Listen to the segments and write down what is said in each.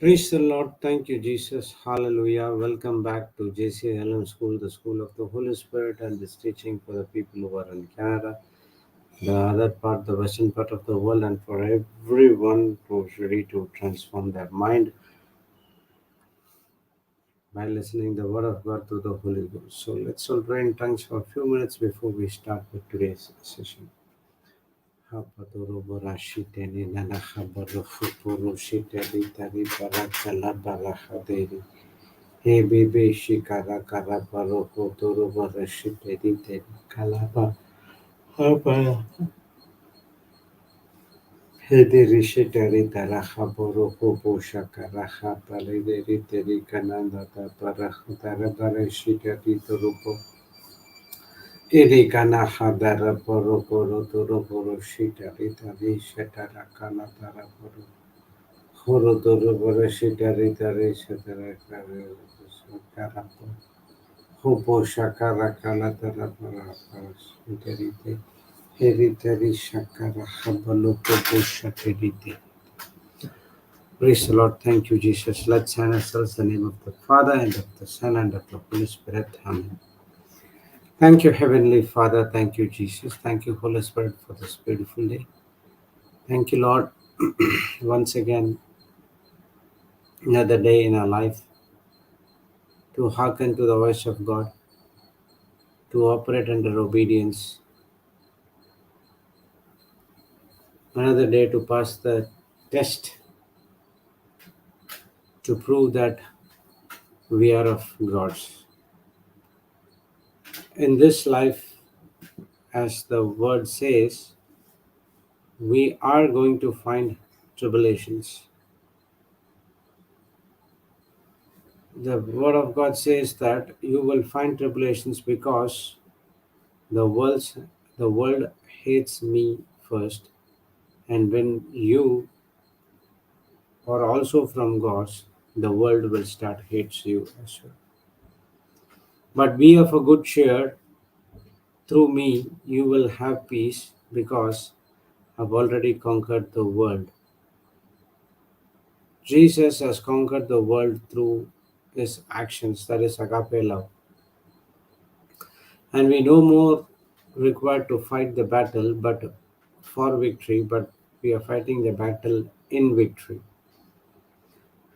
Praise the Lord. Thank you, Jesus. Hallelujah. Welcome back to JCILM School, the School of the Holy Spirit, and this teaching for the people who are in Canada, the other part, the western part of the world, and for everyone who's ready to transform their mind by listening the Word of God through the Holy Ghost. So let's all pray in tongues for a few minutes before we start with today's session. Hapaduruburashiteni nanahabarufupurushiteri tari barakalabarahaderi. Hey baby, shikara kara paro kotoro barashite dite kalapa hapa hede rishitari taraha boro kopo shakara hapa lede riteri kananda ta paraha tara barashite dito rupo iri kana hadara poro poro toro poro shita ritari shatara kana tara poro horo toro barashite ritari shatara kara Hopo shakara kala tara para interite. Heritari shakara habalo hopo shakerite. Praise the Lord. Thank you, Jesus. Let's hand ourselves the name of the Father and of the Son and of the Holy Spirit. Amen. Thank you, Heavenly Father. Thank you, Jesus. Thank you, Holy Spirit, for this beautiful day. Thank you, Lord, once again, another day in our life to hearken to the voice of God, to operate under obedience, another day to pass the test to prove that we are of God's. In this life, as the word says, we are going to find tribulations. The word of God says that you will find tribulations because the world's the world hates me first, and when you are also from God's, the world will start hates you as well. But be of a good cheer. Through me, you will have peace because I've already conquered the world. Jesus has conquered the world through his actions, that is agape love. And we no more required to fight the battle but for victory, but we are fighting the battle in victory,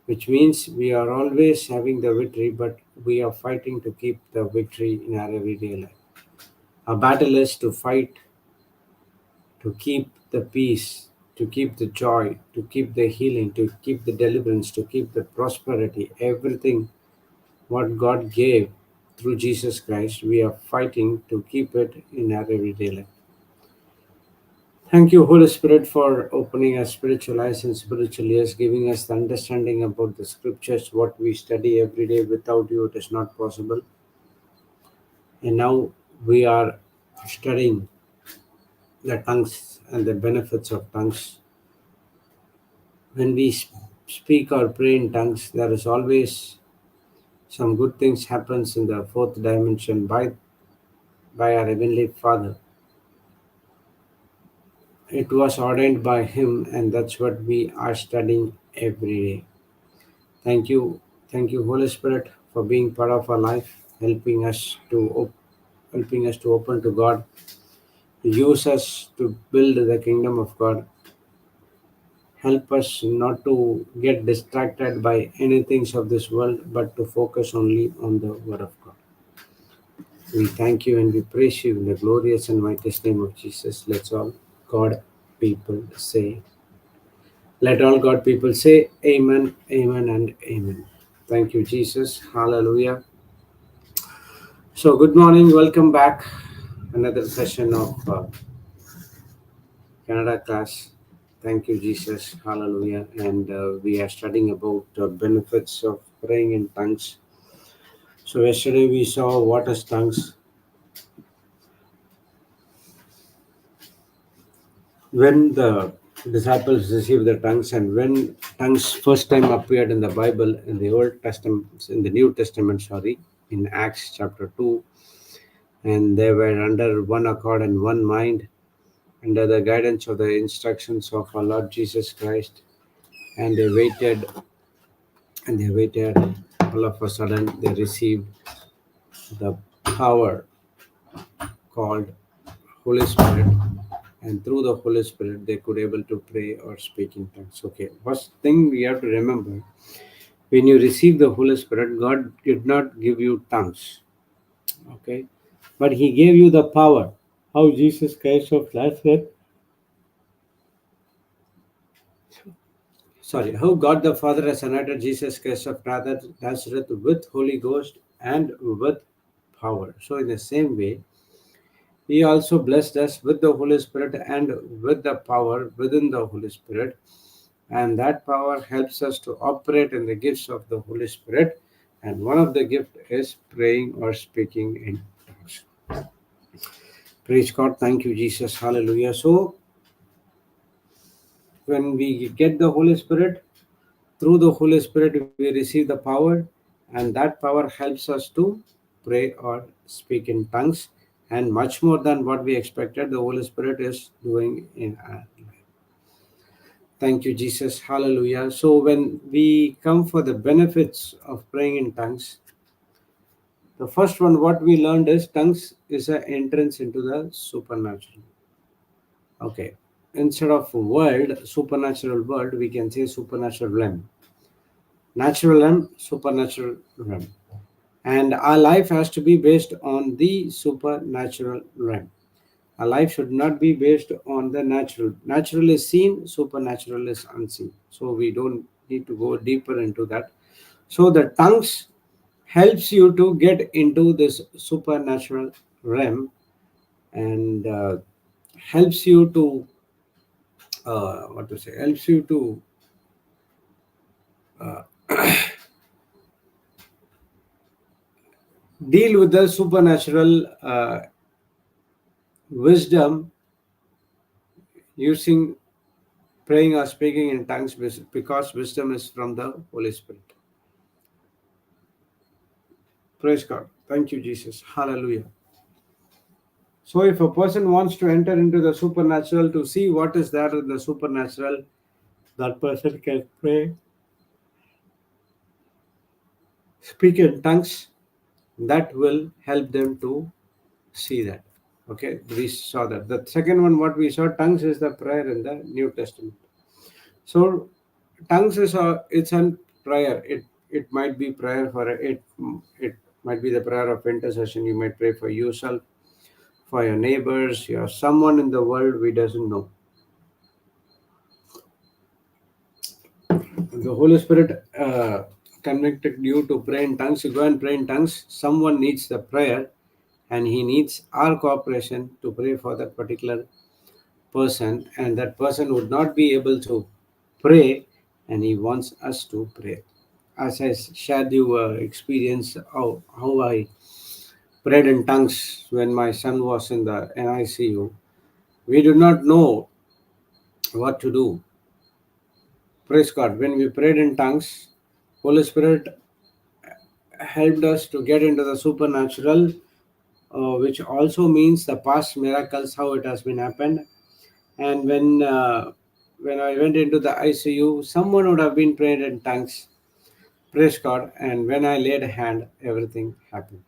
which means we are always having the victory, but we are fighting to keep the victory in our everyday life. Our battle is to fight to keep the peace, to keep the joy, to keep the healing, to keep the deliverance, to keep the prosperity, everything what God gave through Jesus Christ, we are fighting to keep it in our everyday life. Thank you, Holy Spirit, for opening our spiritual eyes and spiritual ears, giving us the understanding about the scriptures, what we study every day. Without you, it is not possible. And now we are studying the tongues and the benefits of tongues. When we speak or pray in tongues, there is always some good things happens in the fourth dimension by our Heavenly Father. It was ordained by Him, and that's what we are studying every day. Thank you, Holy Spirit, for being part of our life, helping us to open to God, use us to build the kingdom of God. Help us not to get distracted by any things of this world, but to focus only on the Word of God. We thank you and we praise you in the glorious and mightiest name of Jesus. Let's all God people say. Let all God people say Amen, Amen, and Amen. Thank you, Jesus. Hallelujah. So, good morning. Welcome back. Another session of Canada class. Thank you, Jesus. Hallelujah. And we are studying about the benefits of praying in tongues. So, yesterday we saw what is tongues. When the disciples received the tongues, and when tongues first time appeared in the Bible, in the Old Testament, in the New Testament, sorry, in Acts chapter 2, and they were under one accord and one mind, under the guidance of the instructions of our Lord Jesus Christ, and they waited and they waited. All of a sudden, they received the power called Holy Spirit, and through the Holy Spirit, they could able to pray or speak in tongues. Okay, first thing we have to remember: when you receive the Holy Spirit, God did not give you tongues, okay, but He gave you the power. How Jesus Christ of Nazareth, how God the Father has anointed Jesus Christ of Nazareth with Holy Ghost and with power. So, in the same way, He also blessed us with the Holy Spirit and with the power within the Holy Spirit. And that power helps us to operate in the gifts of the Holy Spirit. And one of the gifts is praying or speaking in tongues. Praise God. Thank you, Jesus. Hallelujah. So, when we get the Holy Spirit, through the Holy Spirit, we receive the power, and that power helps us to pray or speak in tongues. And much more than what we expected, the Holy Spirit is doing in our life. Thank you, Jesus. Hallelujah. So, when we come for the benefits of praying in tongues, the first one, what we learned is tongues is an entrance into the supernatural. Okay. Instead of world, supernatural world, we can say supernatural realm. Natural realm, supernatural realm. And our life has to be based on the supernatural realm. Our life should not be based on the natural. Natural is seen, supernatural is unseen. So we don't need to go deeper into that. So the tongues helps you to get into this supernatural realm, and helps you to what to say helps you to uh, deal with the supernatural wisdom using praying or speaking in tongues, because wisdom is from the Holy Spirit. Praise God. Thank you, Jesus. Hallelujah. So, if a person wants to enter into the supernatural to see what is there in the supernatural, that person can pray, speak in tongues. That will help them to see that. Okay, we saw that. The second one, what we saw, tongues is the prayer in the New Testament. So, tongues is it's a prayer. It might be prayer for it. It might be the prayer of intercession. You might pray for yourself, for your neighbors, your someone in the world we doesn't know. The Holy Spirit convicted you to pray in tongues. You go and pray in tongues. Someone needs the prayer, and he needs our cooperation to pray for that particular person, and that person would not be able to pray, and he wants us to pray. As I shared you experience how I prayed in tongues when my son was in the NICU. We did not know what to do. Praise God. When we prayed in tongues, Holy Spirit helped us to get into the supernatural, which also means the past miracles, how it has been happened. And when I went into the ICU, someone would have been praying in tongues. Praise God. And when I laid a hand, everything happened.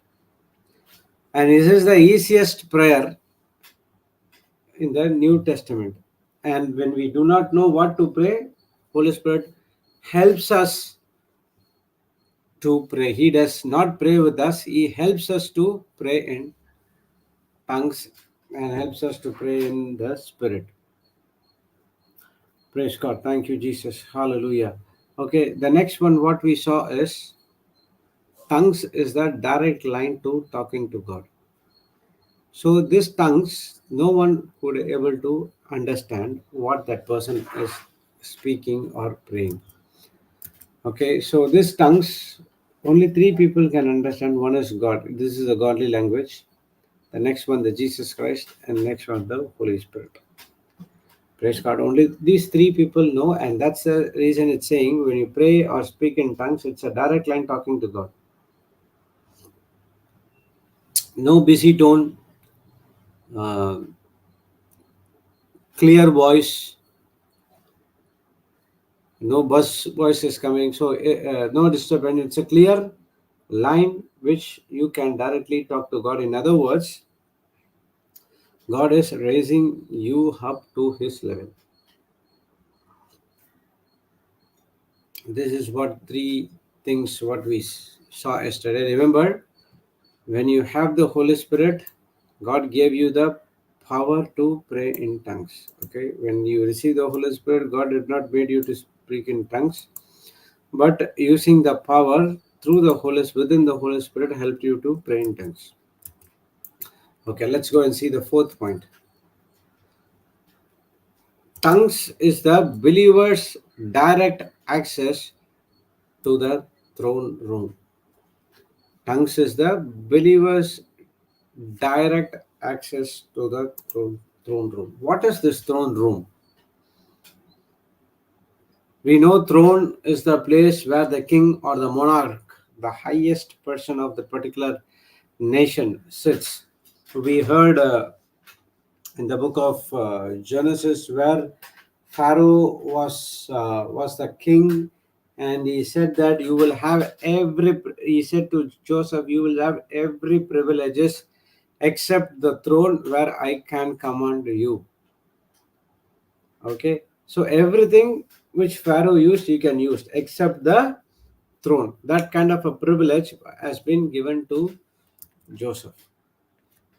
And this is the easiest prayer in the New Testament. And when we do not know what to pray, Holy Spirit helps us to pray. He does not pray with us, He helps us to pray in tongues and helps us to pray in the Spirit. Praise God. Thank you, Jesus. Hallelujah. Okay, the next one, what we saw is tongues is the direct line to talking to God. So this tongues, no one could able to understand what that person is speaking or praying. Okay, so this tongues, only three people can understand. One is God. This is a godly language. The next one, the Jesus Christ, and next one, the Holy Spirit. Praise God. Only these three people know, and that's the reason it's saying when you pray or speak in tongues, it's a direct line talking to God. No busy tone, uh, clear voice, No bus voice is coming, so no disturbance. It's a clear line which you can directly talk to God. In other words, God is raising you up to His level. This is what three things what we saw yesterday. Remember, when you have the Holy Spirit, God gave you the power to pray in tongues. Okay, when you receive the Holy Spirit, God did not made you to speak in tongues, but using the power through the Holy within the Holy Spirit helped you to pray in tongues. Okay, let's go and see the fourth point. Tongues is the believer's direct access to the throne room. Tongues is the believer's direct access to the throne room. What is this throne room? We know throne is the place where the king or the monarch, the highest person of the particular nation, sits. We heard in the book of Genesis where Pharaoh was the king, and he said that you will have every. He said to Joseph, you will have every privileges except the throne where I can command you. Okay, so everything which Pharaoh used, you can use except the throne. That kind of a privilege has been given to Joseph.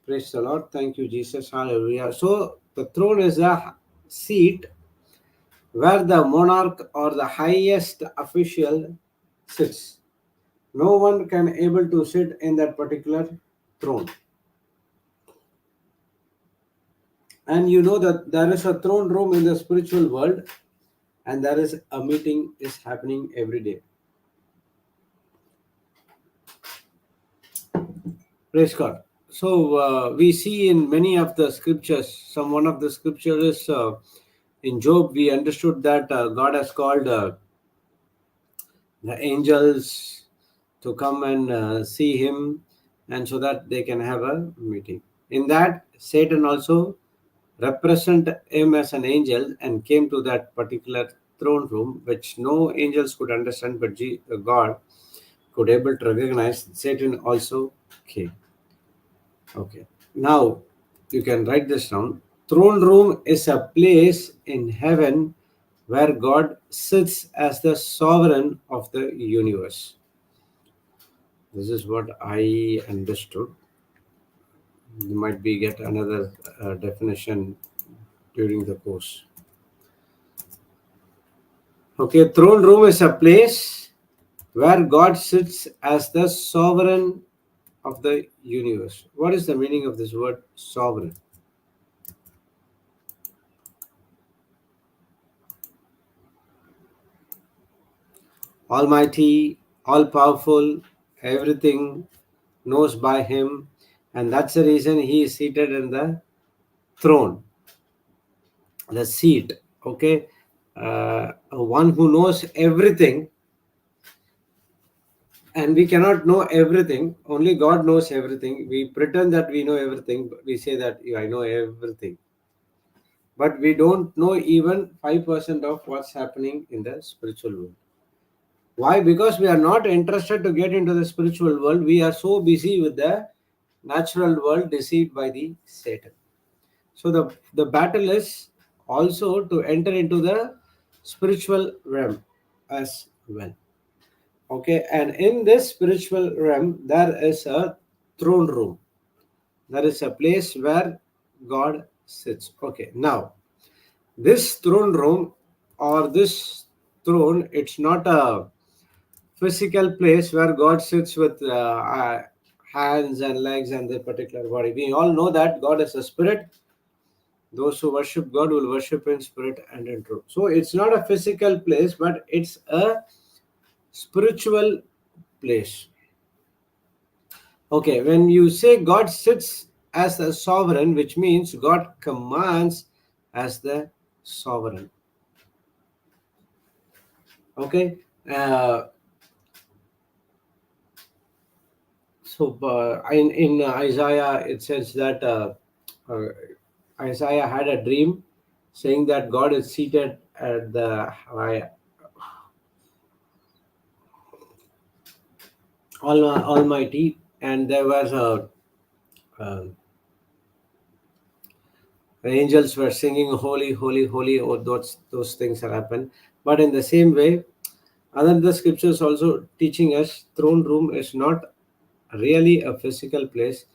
Praise the Lord. Thank you, Jesus. Hallelujah. So the throne is a seat where the monarch or the highest official sits. No one can able to sit in that particular throne. And you know that there is a throne room in the spiritual world, and there is a meeting is happening every day. Praise God. So we see in many of the scriptures, one of the scriptures in Job, we understood that God has called the angels to come and see him, and so that they can have a meeting. In that, Satan also represent him as an angel and came to that particular throne room, which no angels could understand, but God could able to recognize. Satan also came. Okay. Now you can write this down. Throne room is a place in heaven where God sits as the sovereign of the universe. This is what I understood. You might be get another definition during the course. Okay, throne room is a place where God sits as the sovereign of the universe. What is the meaning of this word sovereign? Almighty, all powerful, everything knows by him, and that's the reason he is seated in the throne, the seat. Okay, one who knows everything, and we cannot know everything. Only God knows everything. We pretend that we know everything. But we say that I know everything, but we don't know even 5% of what's happening in the spiritual world. Why? Because we are not interested to get into the spiritual world. We are so busy with the natural world deceived by the Satan. So the battle is also to enter into the spiritual realm as well. Okay, and in this spiritual realm, there is a throne room. There is a place where God sits. Okay, now this throne room or this throne, it's not a physical place where God sits with hands and legs and the particular body. We all know that God is a spirit. Those who worship God will worship in spirit and in truth. So it's not a physical place, but it's a spiritual place. Okay, when you say God sits as the sovereign, which means God commands as the sovereign. Okay, so in Isaiah it says that uh, Isaiah had a dream saying that God is seated at the Almighty, and there was uh, the angels were singing holy, holy, holy. Oh, those things are happen. But in the same way, another scriptures also teaching us throne room is not really a physical place,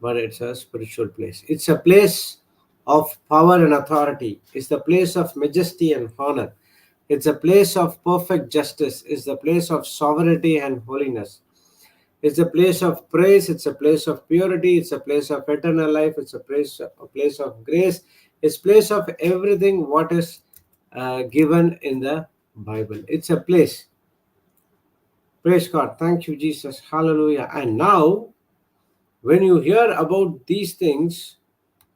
but it's a spiritual place. It's a place of power and authority. It's the place of majesty and honor. It's a place of perfect justice. It's the place of sovereignty and holiness. It's a place of praise. It's a place of purity. It's a place of eternal life. It's a place of grace. It's place of everything what is given in the Bible. It's a place. Praise God. Thank you, Jesus. Hallelujah. And now, when you hear about these things,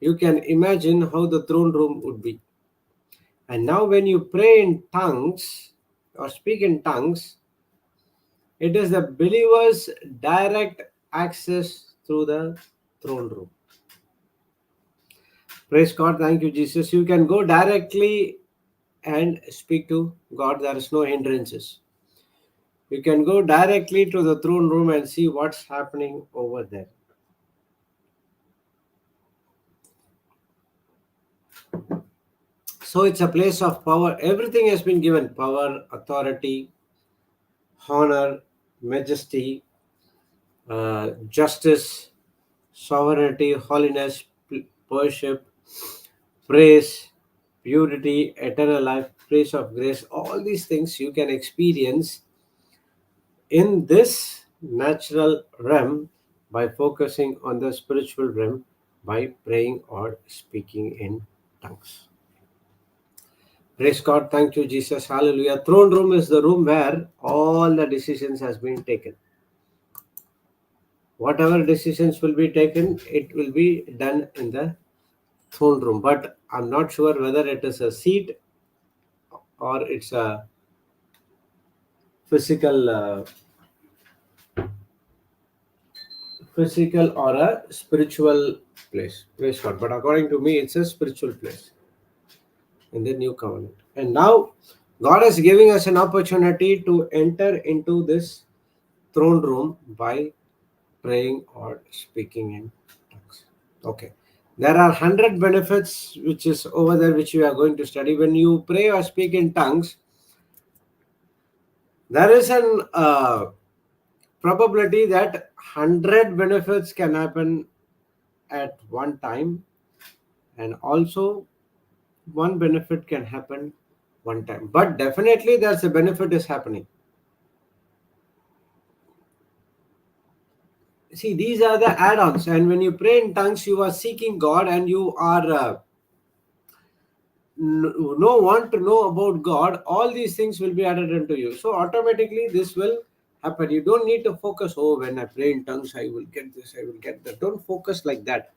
you can imagine how the throne room would be. And now, when you pray in tongues or speak in tongues, it is the believer's direct access through the throne room. Praise God. Thank you, Jesus. You can go directly and speak to God. There is no hindrances. You can go directly to the throne room and see what's happening over there. So it's a place of power. Everything has been given: power, authority, honor, majesty, justice, sovereignty, holiness, worship, praise, purity, eternal life, praise of grace. All these things you can experience in this natural realm by focusing on the spiritual realm by praying or speaking in tongues. Praise God. Thank you, Jesus. Hallelujah. Throne room is the room where all the decisions has been taken. Whatever decisions will be taken, it will be done in the throne room. But I'm not sure whether it is a seat or it's a physical, physical or a spiritual place. Praise God. But according to me, it's a spiritual place in the new covenant. And now God is giving us an opportunity to enter into this throne room by praying or speaking in tongues. Okay. There are 100 benefits which is over there which we are going to study. When you pray or speak in tongues, there is an probability that 100 benefits can happen at one time, and also one benefit can happen one time. But definitely there's a benefit is happening. See, these are the add-ons, and when you pray in tongues, you are seeking God, and you are want to know about God. All these things will be added into you. So automatically this will happen. You don't need to focus. Oh, when I pray in tongues, I will get this. I will get that. Don't focus like that.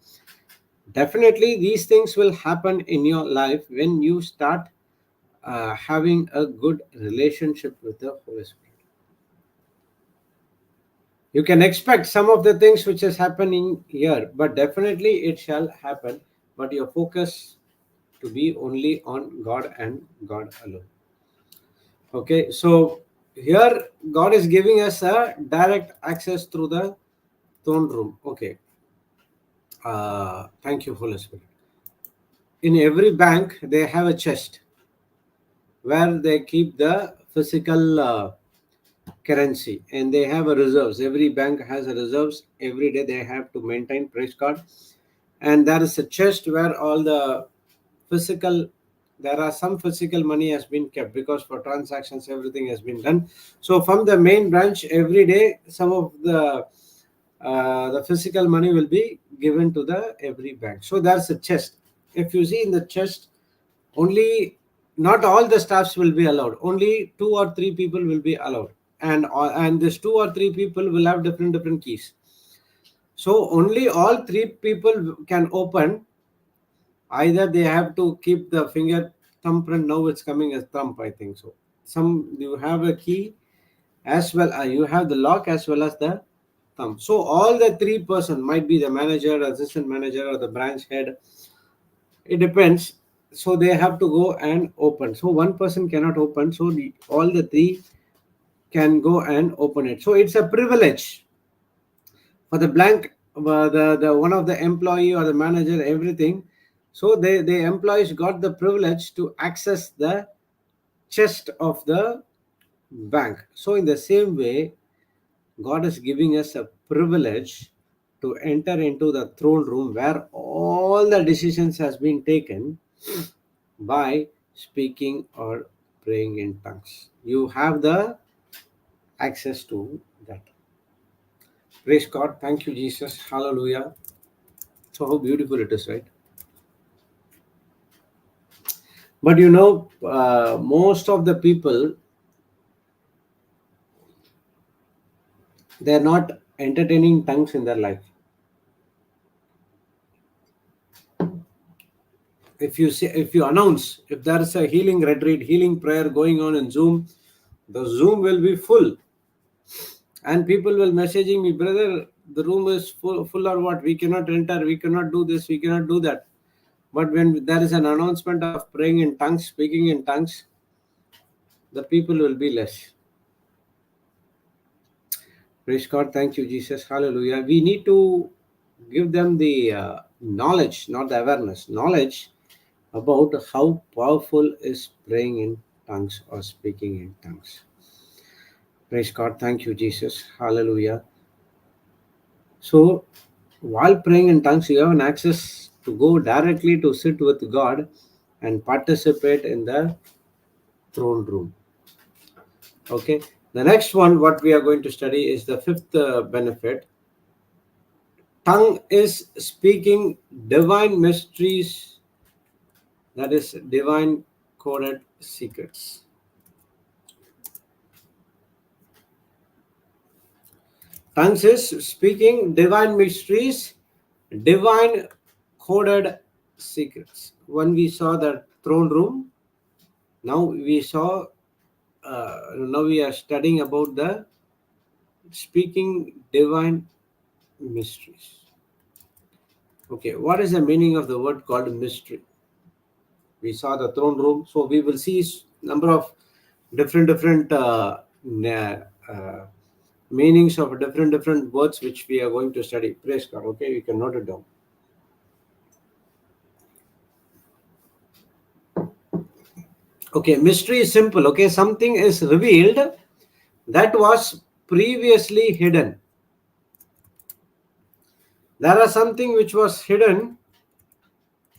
Definitely, these things will happen in your life when you start having a good relationship with the Holy Spirit. You can expect some of the things which is happening here, but definitely it shall happen. But your focus to be only on God and God alone. Okay, so here God is giving us a direct access through the throne room. Okay, thank you, Holy Spirit. In every bank, they have a chest where they keep the physical currency, and they have a reserves. Every bank has a reserves. Every day they have to maintain. Praise God. And there is a chest where all the physical, there are some physical money has been kept because for transactions everything has been done. So from the main branch every day some of the physical money will be given to the every bank. So there's a chest. If you see in the chest, only not all the staffs will be allowed, only 2 or 3 people will be allowed, and this 2 or 3 people will have different keys. So only all 3 people can open. Either they have to keep the finger thumbprint. Now it's coming as thumb, I think so. Some you have a key as well. You have the lock as well as the thumb. So all the 3 person might be the manager, assistant manager, or the branch head. It depends. So they have to go and open. So one person cannot open. So all the 3 can go and open it. So it's a privilege for the blank, the one of the employee or the manager, everything. So the employees got the privilege to access the chest of the bank. So in the same way, God is giving us a privilege to enter into the throne room where all the decisions has been taken by speaking or praying in tongues. You have the access to that. Praise God. Thank you, Jesus. Hallelujah. So how beautiful it is, right? But most of the people, they're not entertaining tongues in their life. If you announce, if there is a healing retreat, healing prayer going on in Zoom, the Zoom will be full, and people will messaging me, brother, the room is full or what? We cannot enter, we cannot do this, we cannot do that. But when there is an announcement of praying in tongues, speaking in tongues, the people will be less. Praise God. Thank you, Jesus. Hallelujah. We need to give them the knowledge, not the awareness, knowledge about how powerful is praying in tongues or speaking in tongues. Praise God. Thank you, Jesus. Hallelujah. So, while praying in tongues, you have an access to go directly to sit with God and participate in the throne room. Okay. The next one, what we are going to study is the fifth benefit. Tongue is speaking divine mysteries, that is, divine coded secrets. Tongues is speaking divine mysteries, divine coded secrets. When we saw the throne room, now we saw, now we are studying about the speaking divine mysteries. Okay, what is the meaning of the word called mystery? We saw the throne room, so we will see number of different meanings of different words which we are going to study. Praise God. Okay, you can note it down. Okay, mystery is simple. Okay, something is revealed that was previously hidden. There is something which was hidden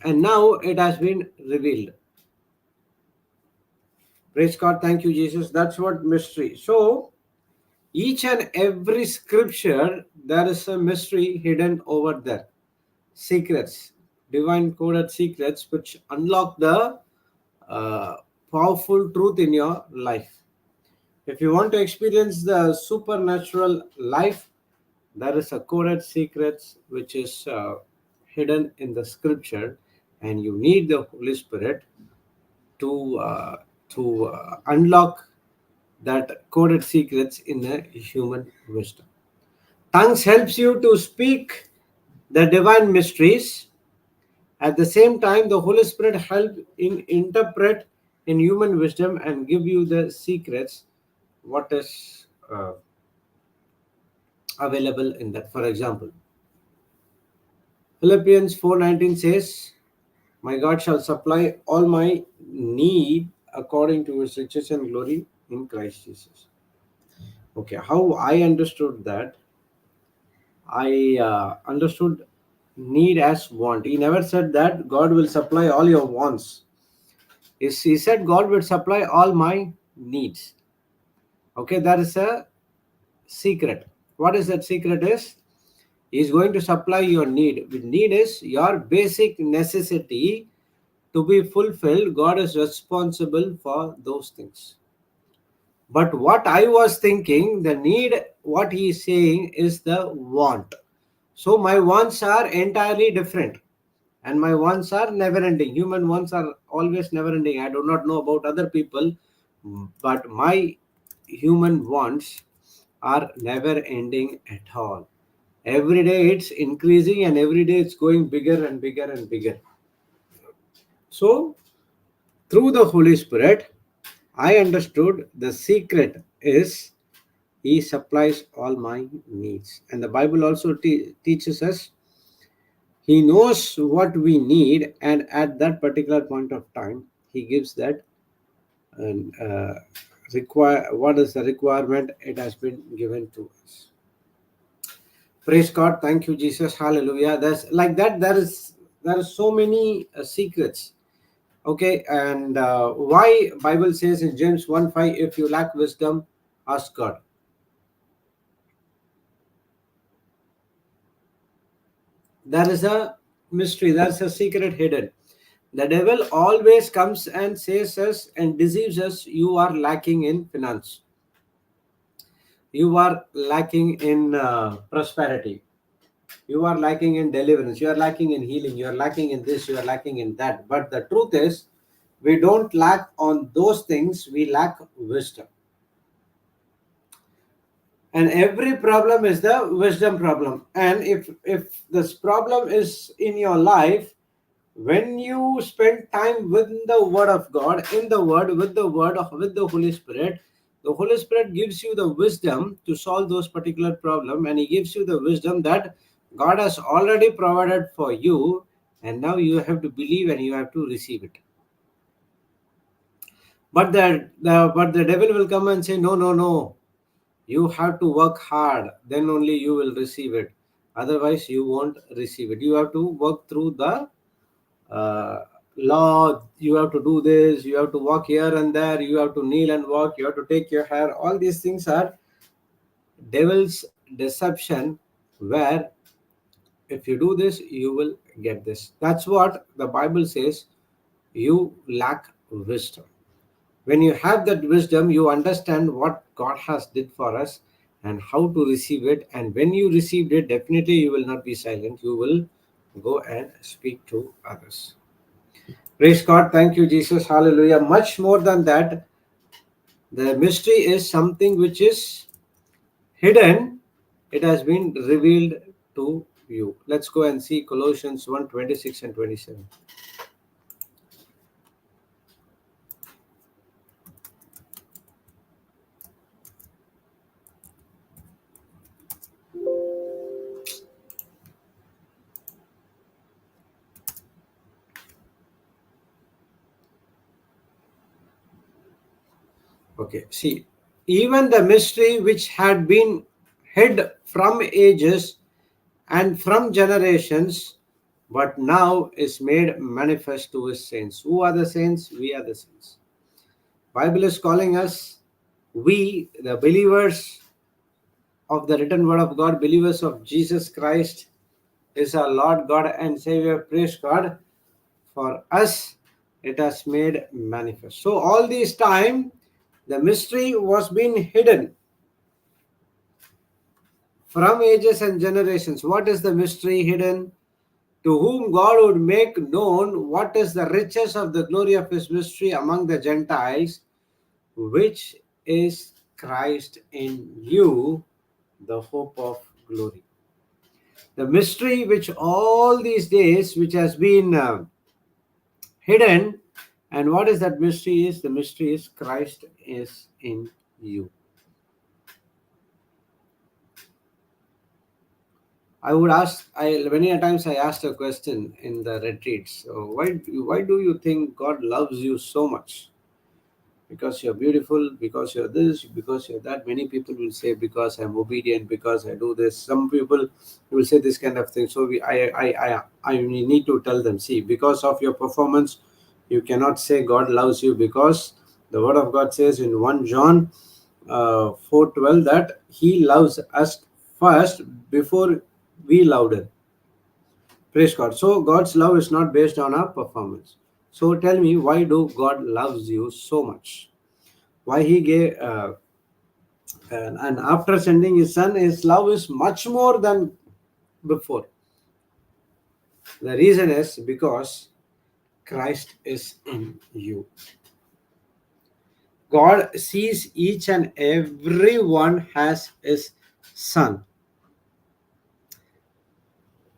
and now it has been revealed. Praise God. Thank you, Jesus. That's what mystery. So each and every scripture, there is a mystery hidden over there. Secrets, divine coded secrets, which unlock the uh, powerful truth in your life. If you want to experience the supernatural life, there is a coded secrets which is hidden in the scripture, and you need the Holy Spirit to unlock that coded secrets in a human wisdom. Tongues helps you to speak the divine mysteries. At the same time, the Holy Spirit helps in interpret in human wisdom and give you the secrets what is available in that. For example, Philippians 4:19 says, "My God shall supply all my need according to His riches and glory in Christ Jesus." Okay, how I understood that? I understood need as want. He never said that God will supply all your wants. He said God will supply all my needs. Okay, that is a secret. What is that secret is? He is going to supply your need. The need is your basic necessity to be fulfilled. God is responsible for those things. But what I was thinking, the need, what he is saying is the want. So my wants are entirely different. And my wants are never ending. Human wants are always never ending. I do not know about other people, but my human wants are never ending at all. Every day it's increasing and every day it's going bigger and bigger and bigger. So, through the Holy Spirit, I understood the secret is He supplies all my needs. And the Bible also teaches us He knows what we need, and at that particular point of time, He gives that and require what is the requirement. It has been given to us. Praise God. Thank you, Jesus. Hallelujah. There's like that. There are so many secrets. Okay, and why Bible says in James 1:5, if you lack wisdom, ask God. There is a mystery. There's a secret hidden. The devil always comes and says us and deceives us. You are lacking in finance. You are lacking in prosperity. You are lacking in deliverance. You are lacking in healing. You are lacking in this. You are lacking in that. But the truth is, we don't lack on those things. We lack wisdom. And every problem is the wisdom problem. And if this problem is in your life, when you spend time with the word of God, in the word, with the Holy Spirit gives you the wisdom to solve those particular problem, and He gives you the wisdom that God has already provided for you, and now you have to believe and you have to receive it. But the devil will come and say, no, no, no. You have to work hard, then only you will receive it. Otherwise, you won't receive it. You have to work through the law. You have to do this. You have to walk here and there. You have to kneel and walk. You have to take your hair. All these things are devil's deception, where if you do this, you will get this. That's what the Bible says. You lack wisdom. When you have that wisdom, you understand what God has did for us and how to receive it. And when you received it, definitely you will not be silent. You will go and speak to others. Praise God. Thank you, Jesus. Hallelujah. Much more than that, the mystery is something which is hidden. It has been revealed to you. Let's go and see Colossians 1:26 and 27. Okay, see, even the mystery which had been hid from ages and from generations, but now is made manifest to His saints. Who are the saints? We are the saints. Bible is calling us, we, the believers of the written word of God, believers of Jesus Christ, is our Lord God and Savior. Praise God. For us, it has made manifest. So all this time, the mystery was being hidden from ages and generations. What is the mystery hidden? To whom God would make known what is the riches of the glory of His mystery among the Gentiles, which is Christ in you, the hope of glory. The mystery which all these days, which has been hidden, and what is that mystery is? The mystery is Christ is in you. I would ask, many a times I asked a question in the retreats. So why do you think God loves you so much? Because you're beautiful, because you're this, because you're that. Many people will say, because I'm obedient, because I do this. Some people will say this kind of thing. So I need to tell them, see, because of your performance, you cannot say God loves you, because the Word of God says in 1 John 4:12 that He loves us first before we loved Him. Praise God. So God's love is not based on our performance. So tell me, why do God loves you so much? Why He gave and after sending His Son, His love is much more than before. The reason is because Christ is in you. God sees each and every one as His Son.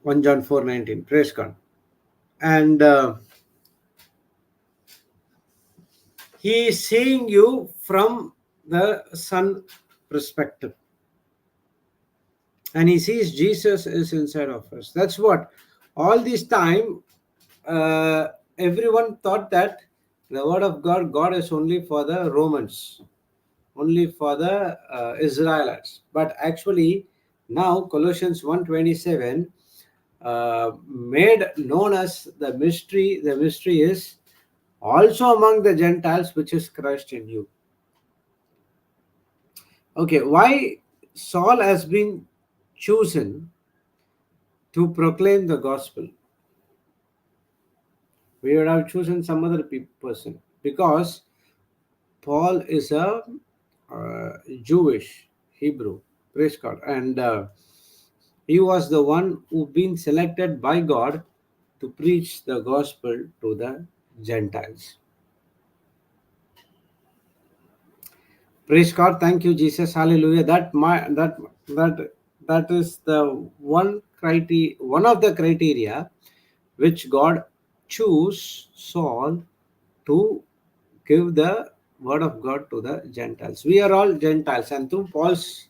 1 John 4:19. Praise God. And He is seeing you from the Son perspective. And he sees Jesus is inside of us. That's what all this time everyone thought that the word of God is only for the Romans, only for the Israelites. But actually, now Colossians 1:27 made known as the mystery. The mystery is also among the Gentiles, which is Christ in you. Okay, why Saul has been chosen to proclaim the gospel? We would have chosen some other person, because Paul is a Jewish Hebrew, praise God, and he was the one who been selected by God to preach the gospel to the Gentiles. Praise God, thank you, Jesus, hallelujah. That is the one of the criteria which God chose Saul to give the word of God to the Gentiles. We are all Gentiles, and through Paul's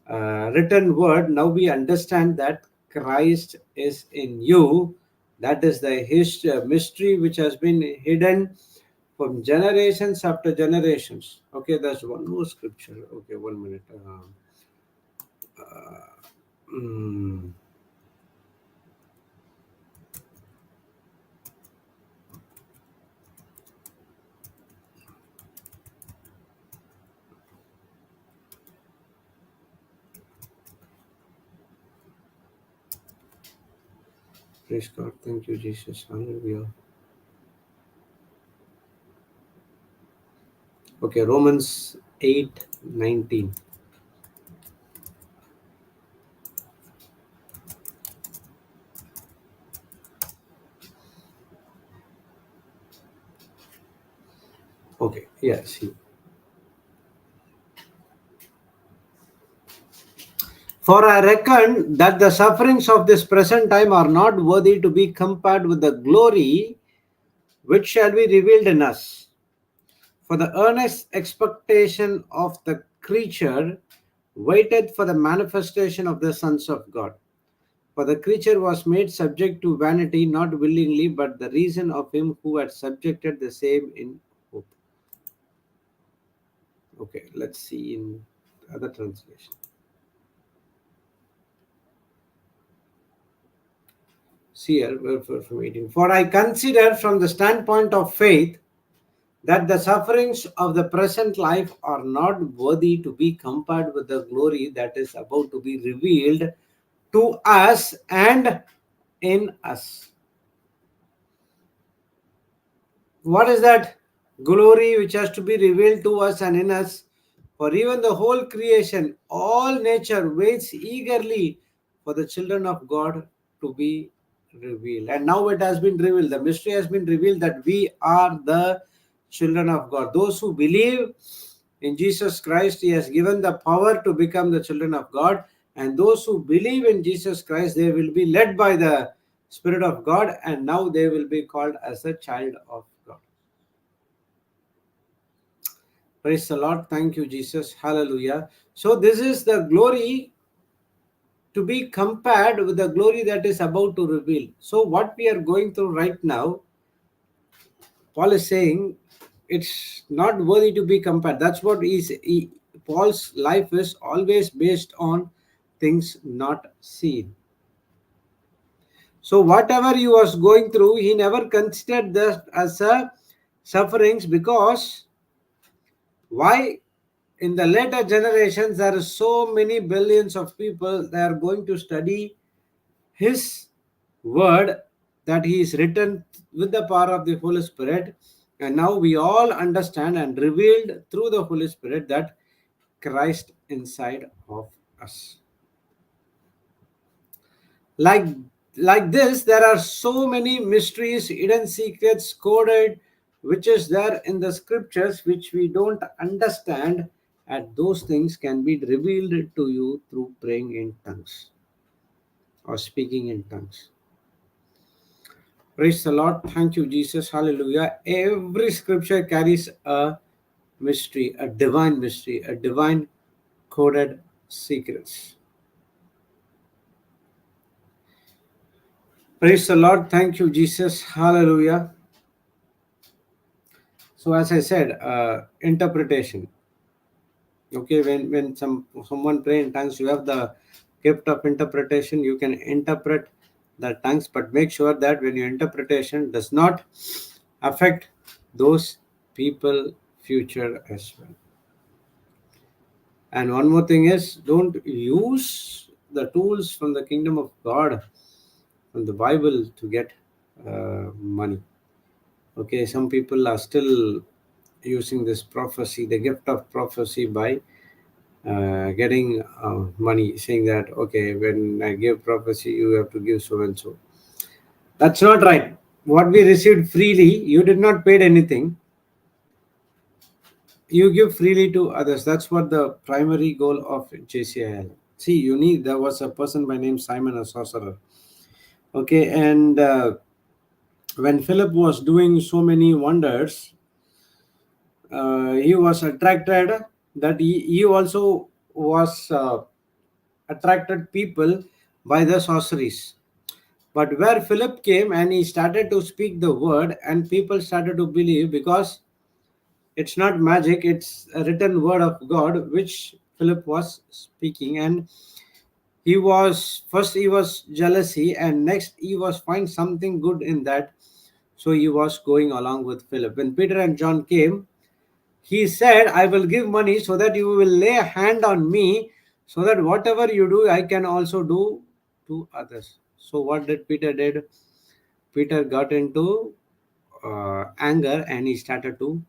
written word, now we understand that Christ is in you. That is the mystery which has been hidden from generations after generations. Okay, there's one more scripture. Okay, 1 minute. Mm, praise God. Thank you, Jesus. Hallelujah. Okay, Romans 8:19. Okay, yeah, see. For I reckon that the sufferings of this present time are not worthy to be compared with the glory which shall be revealed in us. For the earnest expectation of the creature waited for the manifestation of the sons of God. For the creature was made subject to vanity, not willingly, but the reason of him who had subjected the same in hope. Okay, let's see in other translation. See here, from 18. For I consider from the standpoint of faith that the sufferings of the present life are not worthy to be compared with the glory that is about to be revealed to us and in us. What is that glory which has to be revealed to us and in us? For even the whole creation, all nature waits eagerly for the children of God to be revealed. And now it has been revealed. The mystery has been revealed that we are the children of God. Those who believe in Jesus Christ, He has given the power to become the children of God. And those who believe in Jesus Christ, they will be led by the Spirit of God, and now they will be called as a child of God. Praise the Lord. Thank you, Jesus. Hallelujah. So, this is the glory to be compared with the glory that is about to reveal. So, what we are going through right now, Paul is saying it's not worthy to be compared. That's what Paul's life is always based on things not seen. So, whatever he was going through, he never considered that as a sufferings, because why? In the later generations, there are so many billions of people that are going to study his word that he is written with the power of the Holy Spirit. And now we all understand and revealed through the Holy Spirit that Christ inside of us. Like, like this, there are so many mysteries, hidden secrets, coded, which is there in the scriptures, which we don't understand, and those things can be revealed to you through praying in tongues or speaking in tongues. Praise the Lord. Thank you, Jesus. Hallelujah. Every scripture carries a mystery, a divine coded secrets. Praise the Lord. Thank you, Jesus. Hallelujah. So, as I said, interpretation. Okay, when someone pray in tongues, you have the gift of interpretation. You can interpret the tongues, but make sure that when your interpretation does not affect those people future as well. And one more thing is, don't use the tools from the kingdom of God, from the Bible, to get money. Okay, some people are still using this prophecy, the gift of prophecy, by getting money, saying that, okay, when I give prophecy, you have to give so and so. That's not right. What we received freely, you did not pay anything. You give freely to others. That's what the primary goal of JCIL. See, there was a person by name Simon, a sorcerer. Okay, and when Philip was doing so many wonders, he was attracted, that he also was attracted people by the sorceries. But where Philip came and he started to speak the word, and people started to believe, because it's not magic, it's a written word of God which Philip was speaking. And he was jealousy, and next he was find something good in that. So he was going along with Philip. When Peter and John came, he said, I will give money so that you will lay a hand on me, so that whatever you do, I can also do to others. So what did Peter did? Peter got into anger, and he started to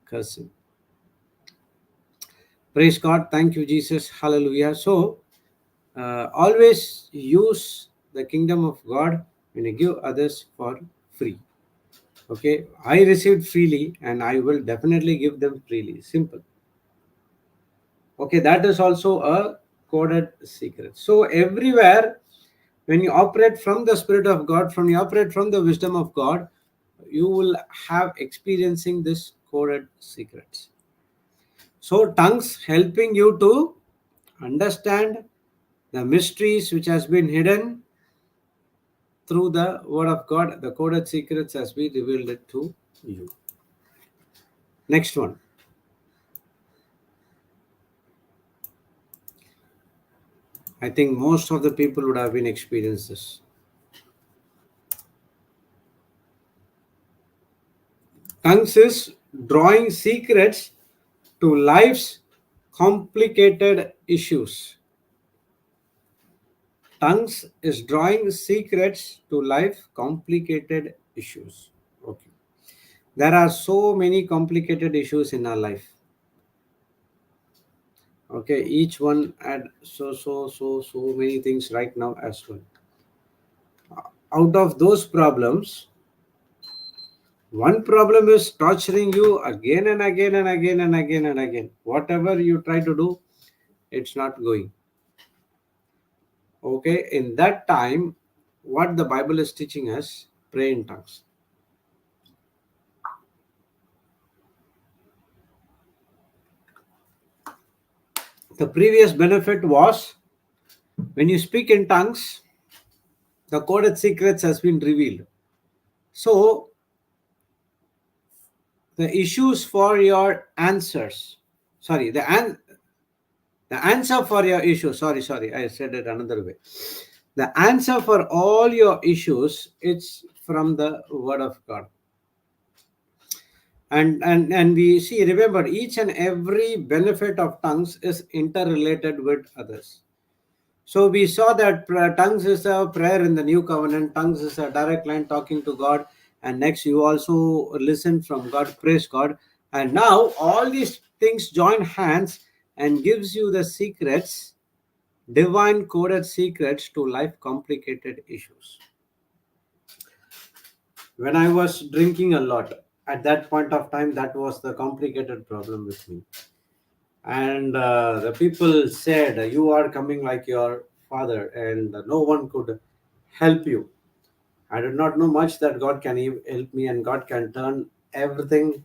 curse him. Praise God. Thank you, Jesus. Hallelujah. So always use the kingdom of God when you give others for free. Okay, I received freely, and I will definitely give them freely. Simple. Okay, that is also a coded secret. So everywhere, when you operate from the Spirit of God, from you operate from the wisdom of God, you will have experiencing this coded secrets. So tongues helping you to understand the mysteries which has been hidden through the word of God, the coded secrets as we revealed it to you. Next one. I think most of the people would have been experienced this. Tongues is drawing secrets to life's complicated issues. Tongues is drawing secrets to life complicated issues. Okay. There are so many complicated issues in our life. Okay, each one had so many things right now as well. Out of those problems, one problem is torturing you again and again and again and again and again. Whatever you try to do, it's not going. Okay, in that time, what the Bible is teaching us, pray in tongues. The previous benefit was, when you speak in tongues, the coded secrets has been revealed. So the issues for your answers, sorry, the answer for your issue, sorry, I said it another way. The answer for all your issues, it's from the word of God. And we see, remember, each and every benefit of tongues is interrelated with others. So we saw that tongues is a prayer in the new covenant. Tongues is a direct line talking to God. And next you also listen from God, praise God. And now all these things join hands and gives you the secrets, divine coded secrets to life complicated issues. When I was drinking a lot, at that point of time, that was the complicated problem with me. And the people said, you are coming like your father, and no one could help you. I did not know much that God can help me, and God can turn everything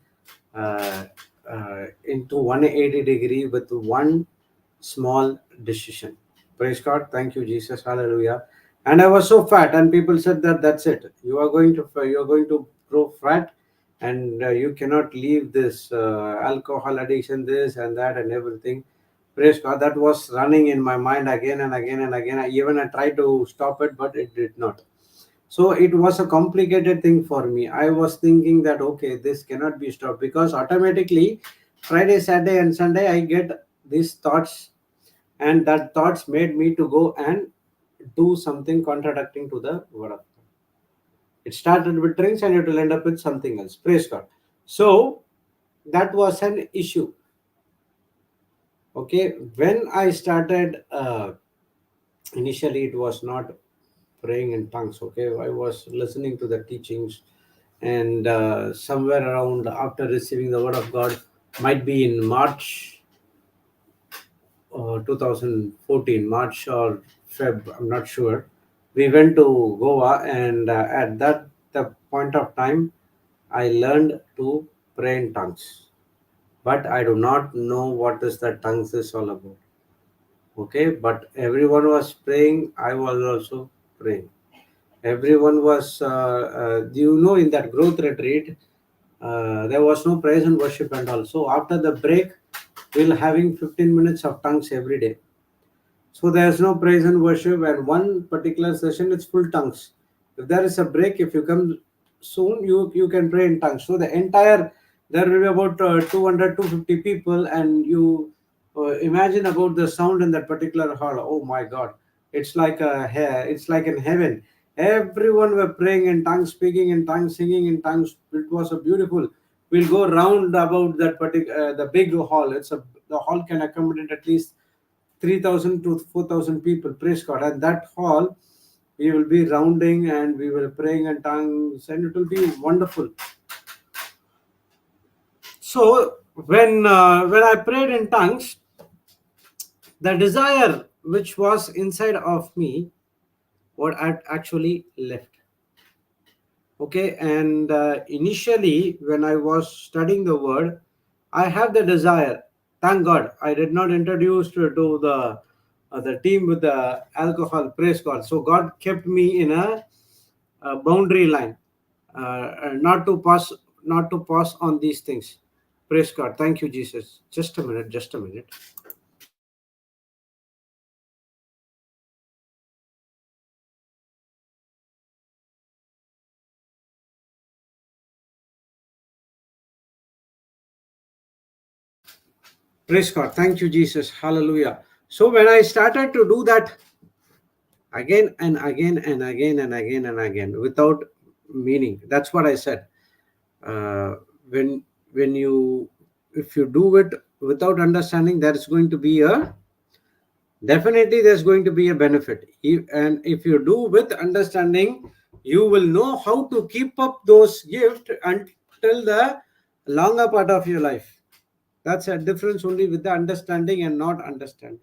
into 180 degree with one small decision. Praise God. Thank you, Jesus. Hallelujah. And I was so fat, and people said that that's it. You are going to grow fat, and you cannot leave this alcohol addiction, this and that, and everything. Praise God. That was running in my mind again and again and again. I tried to stop it, but it did not. So it was a complicated thing for me. I was thinking that okay, this cannot be stopped, because automatically Friday, Saturday, and Sunday I get these thoughts, and that thoughts made me to go and do something contradicting to the word of God. It started with drinks and it will end up with something else. Praise God. So that was an issue. Okay, when I started, initially it was not praying in tongues. Okay, I was listening to the teachings, and somewhere around after receiving the word of God, might be in March 2014, March or Feb, I'm not sure. We went to Goa, and at that the point of time, I learned to pray in tongues. But I do not know what is the tongues is all about. Okay, but everyone was praying. I was also praying. Everyone was, in that growth retreat, there was no praise and worship and all. So after the break, we'll having 15 minutes of tongues every day. So there's no praise and worship, and one particular session it's full tongues. If there is a break, if you come soon, you can pray in tongues. So the entire, there will be about 200 people, and you imagine about the sound in that particular hall. Oh my God, it's like in heaven. Everyone were praying in tongues, speaking in tongues, singing in tongues. It was a beautiful. We'll go round about that particular the big hall. The hall can accommodate at least 3,000 to 4,000 people. Praise God. And that hall, we will be rounding and we will praying in tongues, and it will be wonderful. So when I prayed in tongues, the desire which was inside of me, what had actually left. Okay, and initially when I was studying the word, I have the desire. Thank God I did not introduce to the team with the alcohol. Praise God. So God kept me in a boundary line, not to pass on these things. Praise God. Thank you, Jesus. Just a minute. Just a minute. Praise God. Thank you, Jesus. Hallelujah. So when I started to do that again and again and again and again and again without meaning, that's what I said. uh, when you, if you do it without understanding, there's going to be a, definitely there's going to be a benefit. And if you do with understanding, you will know how to keep up those gifts until the longer part of your life. That's a difference only with the understanding and not understanding.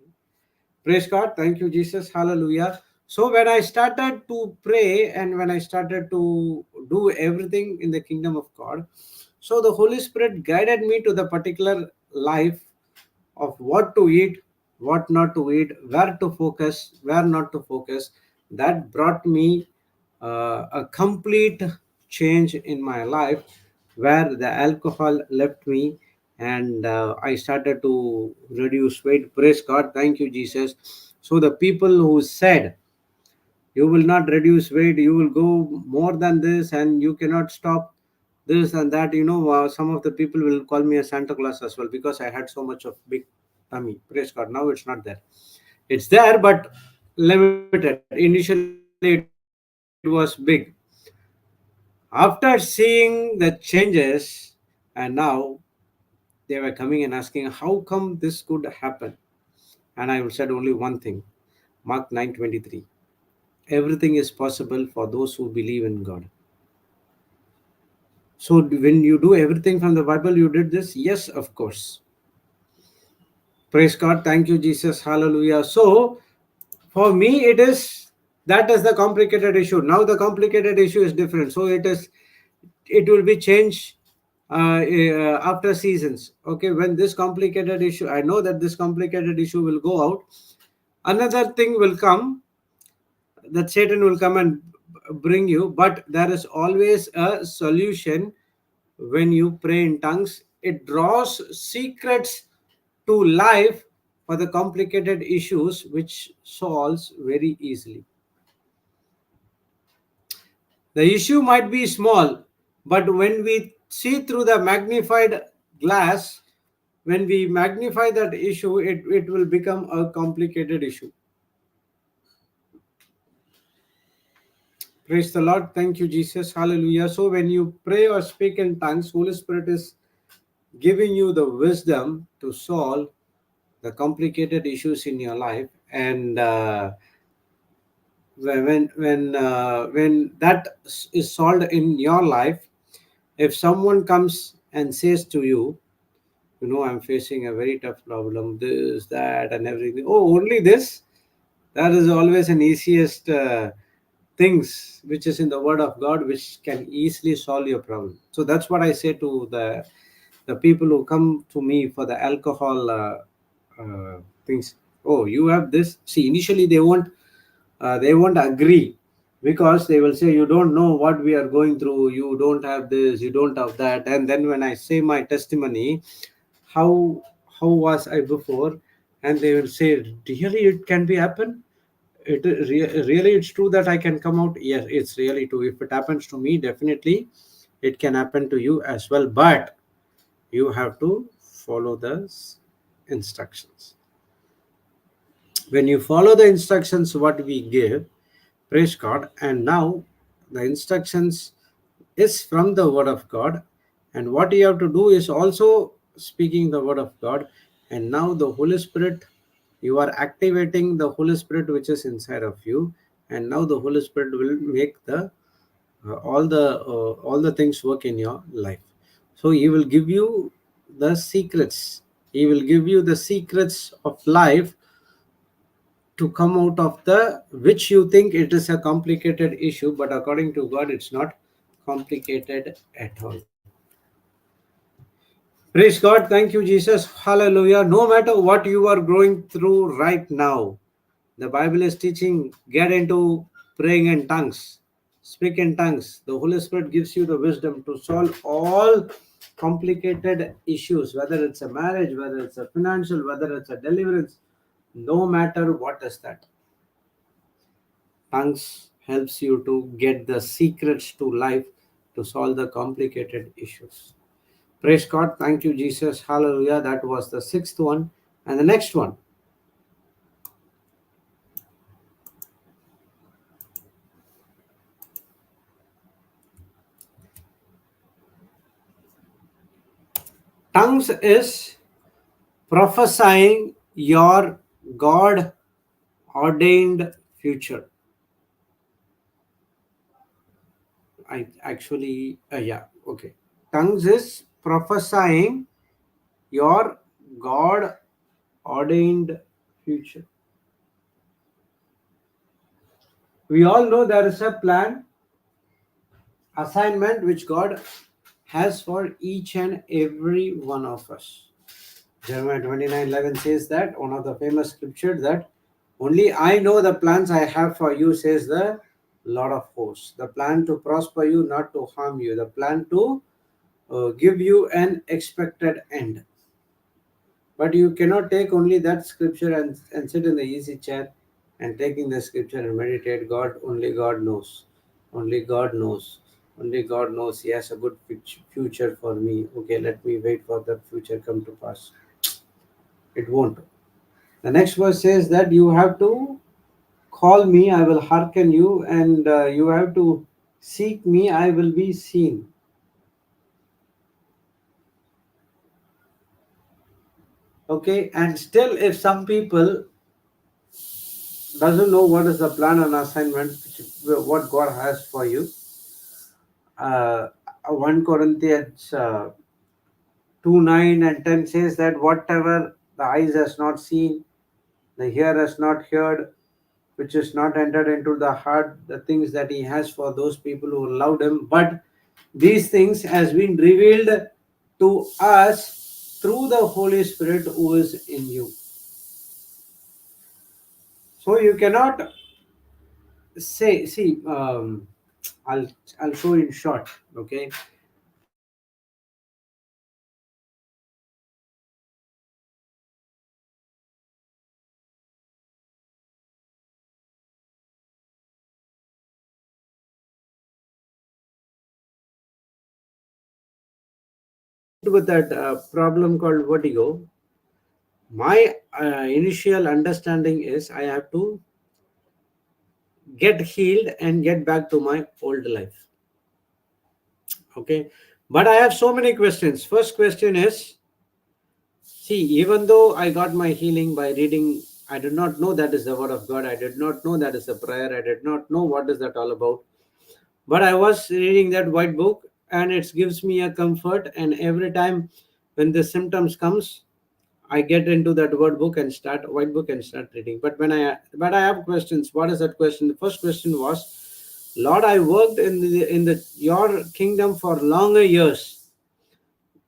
Praise God. Thank you, Jesus. Hallelujah. So when I started to pray and when I started to do everything in the kingdom of God, so the Holy Spirit guided me to the particular life of what to eat, what not to eat, where to focus, where not to focus. That brought me a complete change in my life, where the alcohol left me, and I started to reduce weight. Praise God. Thank you, Jesus. So the people who said, you will not reduce weight, you will go more than this, and you cannot stop this and that, some of the people will call me a Santa Claus as well, because I had so much of big tummy. Praise God. Now it's not there. It's there, but limited. Initially it was big. After seeing the changes, and now they were coming and asking, how come this could happen? And I said only one thing. Mark 9:23. Everything is possible for those who believe in God. So when you do everything from the Bible, you did this? Yes, of course. Praise God. Thank you, Jesus. Hallelujah. So for me, that is the complicated issue. Now the complicated issue is different. So it will be changed after seasons. Okay, when this complicated issue, I know that this complicated issue will go out, another thing will come, that Satan will come and bring you, but there is always a solution. When you pray in tongues, it draws secrets to life for the complicated issues, which solves very easily. The issue might be small, but when we see through the magnified glass, when we magnify that issue, it will become a complicated issue. Praise the Lord. Thank you, Jesus. Hallelujah. So when you pray or speak in tongues, Holy Spirit is giving you the wisdom to solve the complicated issues in your life. And when that is solved in your life, if someone comes and says to you, I'm facing a very tough problem, this, that, and everything. Oh, only this? That is always an easiest things which is in the Word of God, which can easily solve your problem. So that's what I say to the people who come to me for the alcohol things. Oh, you have this. See, initially they won't agree, because they will say, you don't know what we are going through, you don't have this, you don't have that. And then when I say my testimony, how was I before, and they will say, really, it can be happen. Really, it's true that I can come out. Yes, it's really true. If it happens to me, definitely it can happen to you as well, but you have to follow the instructions. When you follow the instructions what we give, praise God, and now the instructions is from the Word of God, and what you have to do is also speaking the Word of God. And now the Holy Spirit, you are activating the Holy Spirit which is inside of you, and now the Holy Spirit will make the all the things work in your life. So He will give you the secrets. He will give you the secrets of life to come out of the which you think it is a complicated issue, but according to God, it's not complicated at all. Praise God. Thank you, Jesus. Hallelujah. No matter what you are going through right now, the Bible is teaching, get into praying in tongues, speak in tongues. The Holy Spirit gives you the wisdom to solve all complicated issues, whether it's a marriage, whether it's a financial, whether it's a deliverance, no matter what is that. Tongues helps you to get the secrets to life to solve the complicated issues. Praise God. Thank you, Jesus. Hallelujah. That was the sixth one. And the next one. Tongues is prophesying your God ordained future. I actually, yeah, okay. Tongues is prophesying your God ordained future. We all know there is a plan, assignment which God has for each and every one of us. Jeremiah 29:11 says that, one of the famous scriptures, that only I know the plans I have for you, says the Lord of hosts. The plan to prosper you, not to harm you. The plan to give you an expected end. But you cannot take only that scripture and sit in the easy chair and taking the scripture and meditate. God, only God knows. Only God knows. Only God knows He has a good future for me. Okay, let me wait for that future come to pass. It won't. The next verse says that you have to call me, I will hearken you, and you have to seek me, I will be seen. Okay, and still, if some people doesn't know what is the plan and assignment, what God has for you, 1 Corinthians 2:9 and 10 says that whatever the eyes has not seen, the ear has not heard, which is not entered into the heart, the things that He has for those people who loved Him. But these things has been revealed to us through the Holy Spirit who is in you. So you cannot say, see, I'll I'll show in short. Okay, with that problem called vertigo, my initial understanding is I have to get healed and get back to my old life. Okay, but I have so many questions. First question is, see, even though I got my healing by reading, I did not know that is the word of God. I did not know that is a prayer. I did not know what is that all about. But I was reading that white book, and it gives me a comfort. And every time when the symptoms comes, I get into that word book and start white book and start reading. But I have questions. What is that question? The first question was, Lord, I worked in the your kingdom for longer years.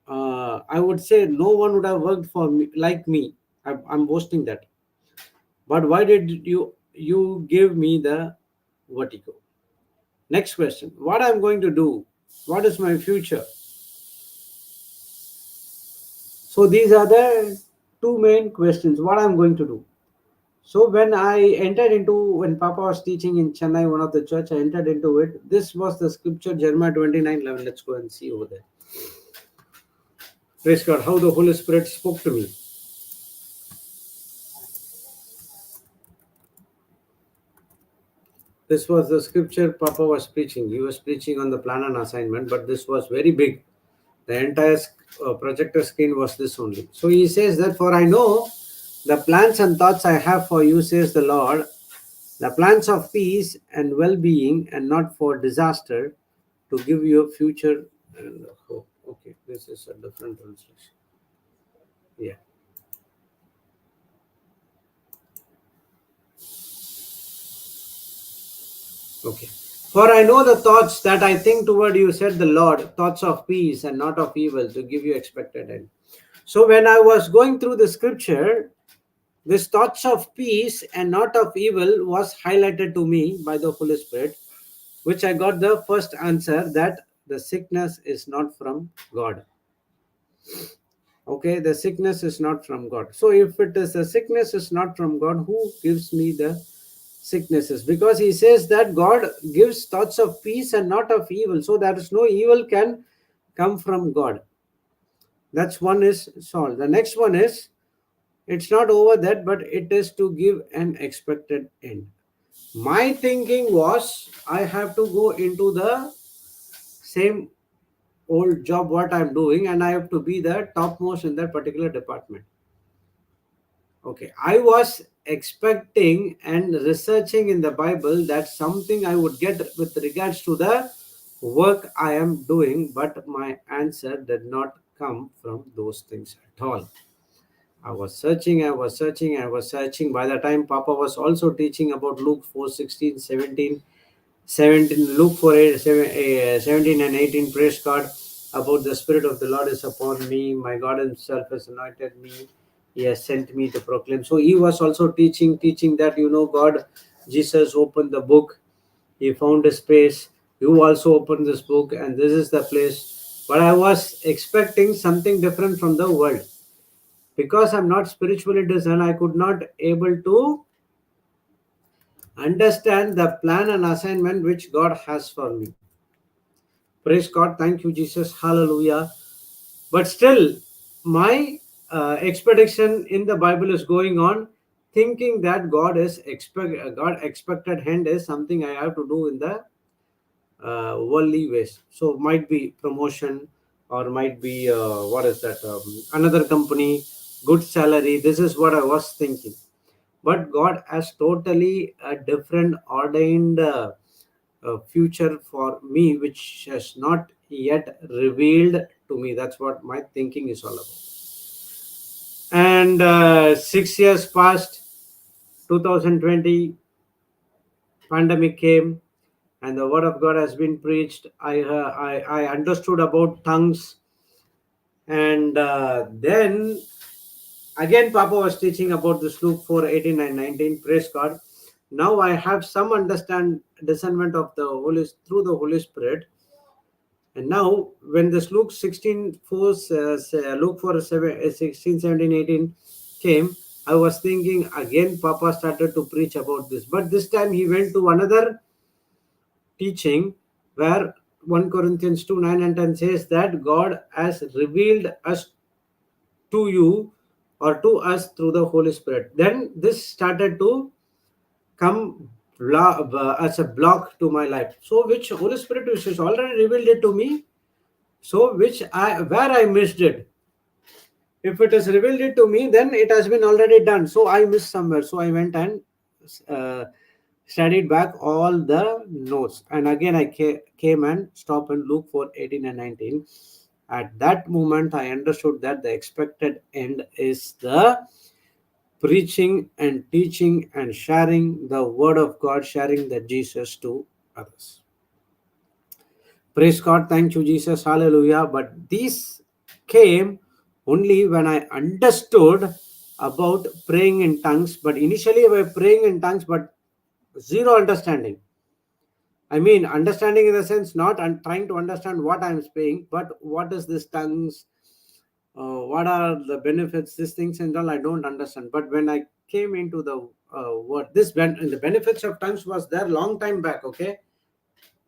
I would say no one would have worked for me like me. I'm boasting that. But why did you give me the vertigo? Next question: what I'm going to do? What is my future? So these are the two main questions. What I'm going to do? So when Papa was teaching in Chennai, one of the church, I entered into it. This was the scripture, Jeremiah 29:11. Let's go and see over there. Praise God, how the Holy Spirit spoke to me. This was the scripture Papa was preaching. He was preaching on the plan and assignment, but this was very big. The entire projector screen was this only. So he says that, for I know the plans and thoughts I have for you, says the Lord, the plans of peace and well being, and not for disaster, to give you a future and hope. Okay, this is a different translation. Yeah. Okay. For I know the thoughts that I think toward you, said the Lord, thoughts of peace and not of evil, to give you expected end. So when I was going through the scripture, this thoughts of peace and not of evil was highlighted to me by the Holy Spirit, which I got the first answer that the sickness is not from God. Okay, the sickness is not from God. So if it is the sickness is not from God, who gives me the sicknesses? Because he says that God gives thoughts of peace and not of evil. So there is no evil can come from God. That's one is solved. The next one is, it's not over that, but it is to give an expected end. My thinking was I have to go into the same old job what I'm doing, and I have to be the topmost in that particular department. Okay, I was expecting and researching in the Bible that something I would get with regards to the work I am doing, but my answer did not come from those things at all. I was searching, I was searching, I was searching. By the time Papa was also teaching about Luke 4:16, 17, 17, Luke 4, 8, 17 and 18, praise God, about the Spirit of the Lord is upon me. My God Himself has anointed me. He has sent me to proclaim. So he was also teaching that, God, Jesus opened the book. He found a space. You also opened this book, and this is the place. But I was expecting something different from the world. Because I'm not spiritually discerned, I could not able to understand the plan and assignment which God has for me. Praise God. Thank you, Jesus. Hallelujah. But still, my expectation in the Bible is going on, thinking that God expected hand is something I have to do in the worldly ways. So might be promotion, or might be what is that? Another company, good salary. This is what I was thinking. But God has totally a different ordained future for me, which has not yet revealed to me. That's what my thinking is all about. And 6 years passed, 2020, pandemic came, and the word of God has been preached. I understood about tongues. And then again, Papa was teaching about this Luke 4 18 and 19. Praise God. Now I have some discernment of the Holy through the Holy Spirit. And now, when this Luke 16 4, Luke 4 16, 17, 18 came, I was thinking again, Papa started to preach about this. But this time he went to another teaching where 1 Corinthians 2 9 and 10 says that God has revealed us to you or to us through the Holy Spirit. Then this started to come as a block to my life. So, which Holy Spirit which has already revealed it to me, so which I where I missed it. If it is revealed it to me, then it has been already done. So I missed somewhere. So I went and uh, studied back all the notes. And again, I came and stopped in Luke 4 18 and 19. At that moment, I understood that the expected end is the preaching and teaching and sharing the word of God, sharing the Jesus to others. Praise God, thank you, Jesus, hallelujah. But these came only when I understood about praying in tongues. But initially, we were praying in tongues, but zero understanding. I mean, understanding in the sense not trying to understand what I'm saying, but what is this tongues? What are the benefits? These things and all I don't understand. But when I came into the word, the benefits of tongues was there long time back. Okay,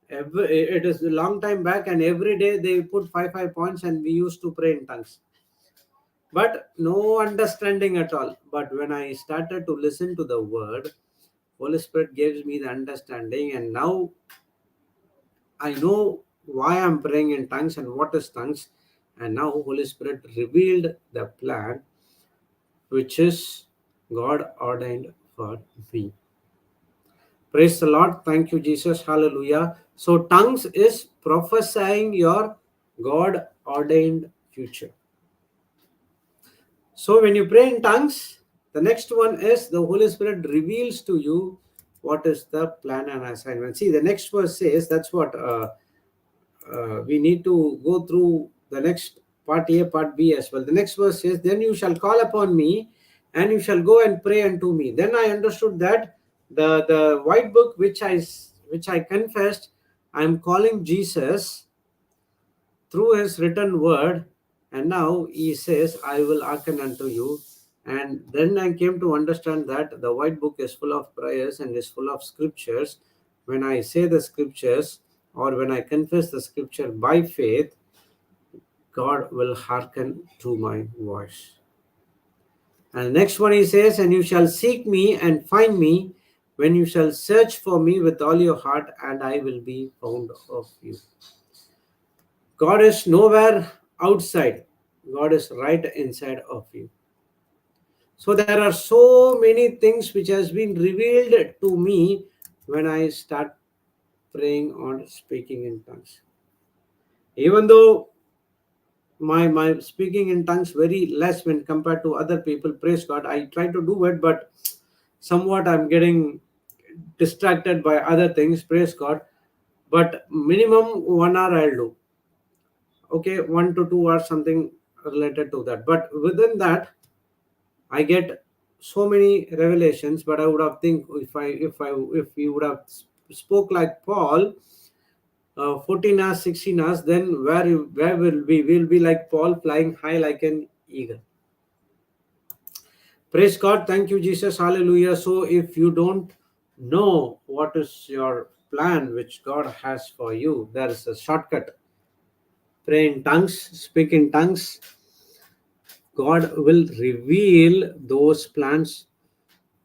it is a long time back, and every day they put five points, and we used to pray in tongues. But no understanding at all. But when I started to listen to the word, Holy Spirit gives me the understanding, and now I know why I'm praying in tongues and what is tongues. And now Holy Spirit revealed the plan which is God ordained for me. Praise the Lord. Thank you, Jesus. Hallelujah. So, tongues is prophesying your God ordained future. So, when you pray in tongues, the next one is the Holy Spirit reveals to you what is the plan and assignment. See, the next verse says that's what we need to go through the next part A, part B as well. The next verse says, then you shall call upon me and you shall go and pray unto me. Then I understood that the white book which I confessed, I'm calling Jesus through his written word, and now he says, I will hearken unto you. And then I came to understand that the white book is full of prayers and is full of scriptures. When I say the scriptures or when I confess the scripture by faith, God will hearken to my voice. And the next one he says, and you shall seek me and find me when you shall search for me with all your heart, and I will be found of you. God is nowhere outside. God is right inside of you. So there are so many things which has been revealed to me when I start praying or speaking in tongues. Even though my speaking in tongues very less when compared to other people, praise God, I try to do it, but somewhat I'm getting distracted by other things, praise God. But minimum 1 hour I'll do. Okay, 1 to 2 hours, something related to that. But within that, I get so many revelations. But I would have think if you would have spoke like Paul, 14 hours, 16 hours, then where will we? We'll be like Paul, flying high like an eagle. Praise God. Thank you, Jesus. Hallelujah. So if you don't know what is your plan which God has for you, there is a shortcut. Pray in tongues, speak in tongues. God will reveal those plans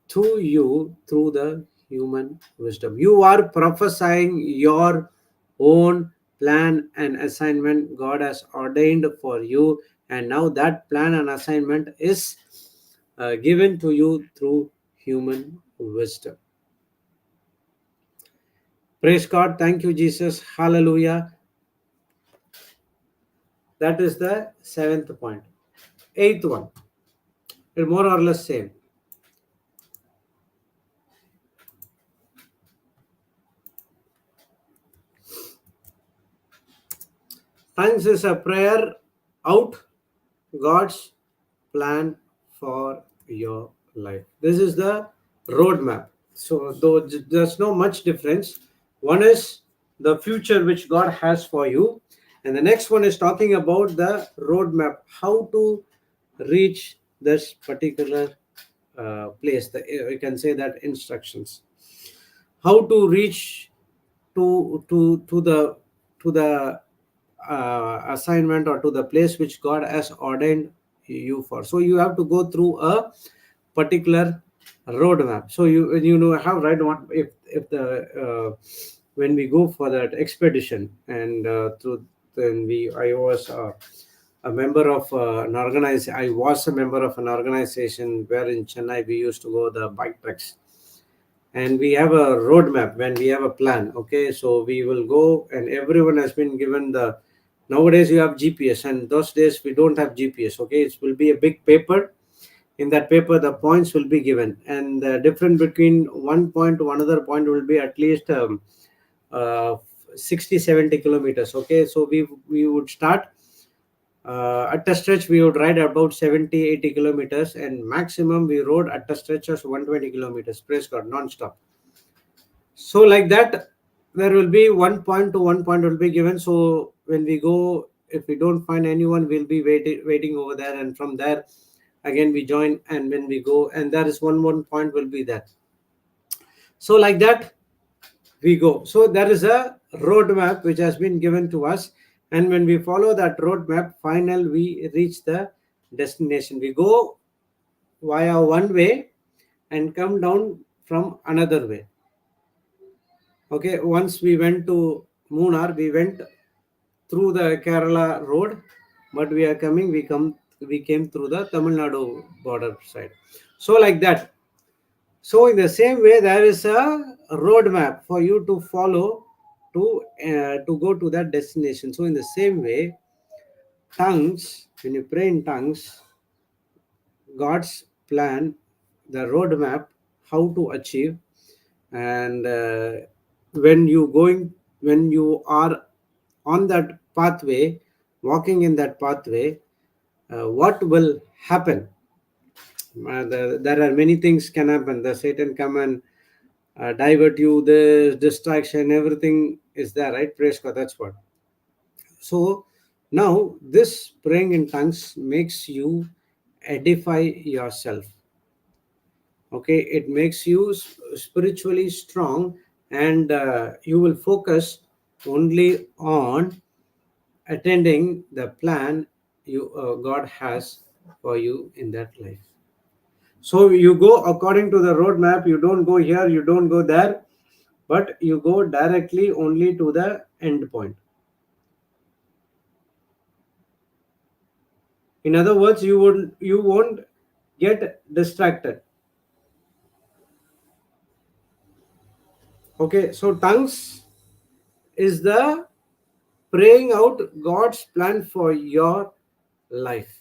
to you through the human wisdom. You are prophesying your own plan and assignment God has ordained for you, and now that plan and assignment is given to you through human wisdom. Praise God. Thank you, Jesus. Hallelujah. That is the seventh point. Eighth one, more or less same. Tongues is a prayer out God's plan for your life. This is the roadmap. So, though there's no much difference, one is the future which God has for you, and the next one is talking about the roadmap, how to reach this particular place. You can say that instructions, how to reach to the assignment or to the place which God has ordained you for. So you have to go through a particular roadmap. So you know how, right, what if the when we go for that expedition, and through then we I was a member of an organize I was a member of an organization where in Chennai we used to go the bike treks, and we have a roadmap when we have a plan. Okay, so we will go, and everyone has been given the, nowadays you have GPS, and those days we don't have GPS. Okay, it will be a big paper. In that paper the points will be given, and the difference between one point to another point will be at least uh, 60-70 kilometers. Okay, so we would start at a stretch we would ride about 70-80 kilometers, and maximum we rode at a stretch of 120 kilometers, praise God, non-stop. So like that, there will be one point to one point will be given. So when we go, if we don't find anyone, we'll be waiting over there, and from there again we join, and when we go, and there is one point will be there. So like that we go. So there is a roadmap which has been given to us, and when we follow that roadmap, final we reach the destination. We go via one way and come down from another way. Okay, once we went to Munnar, we went through the Kerala road, but we came through the Tamil Nadu border side. So like that. So in the same way, there is a roadmap for you to follow to go to that destination. So in the same way, tongues, when you pray in tongues, God's plan, the roadmap, how to achieve, and when you are on that pathway, walking in that pathway, what will happen? There are many things can happen. The Satan come and divert you, the distraction, everything is there, right? Praise God, that's what. So now this praying in tongues makes you edify yourself. Okay, it makes you spiritually strong, and you will focus only on attending the plan God has for you in that life. So you go according to the roadmap. You don't go here, you don't go there, but you go directly only to the end point. In other words, you won't get distracted. Okay, so tongues is the praying out God's plan for your life.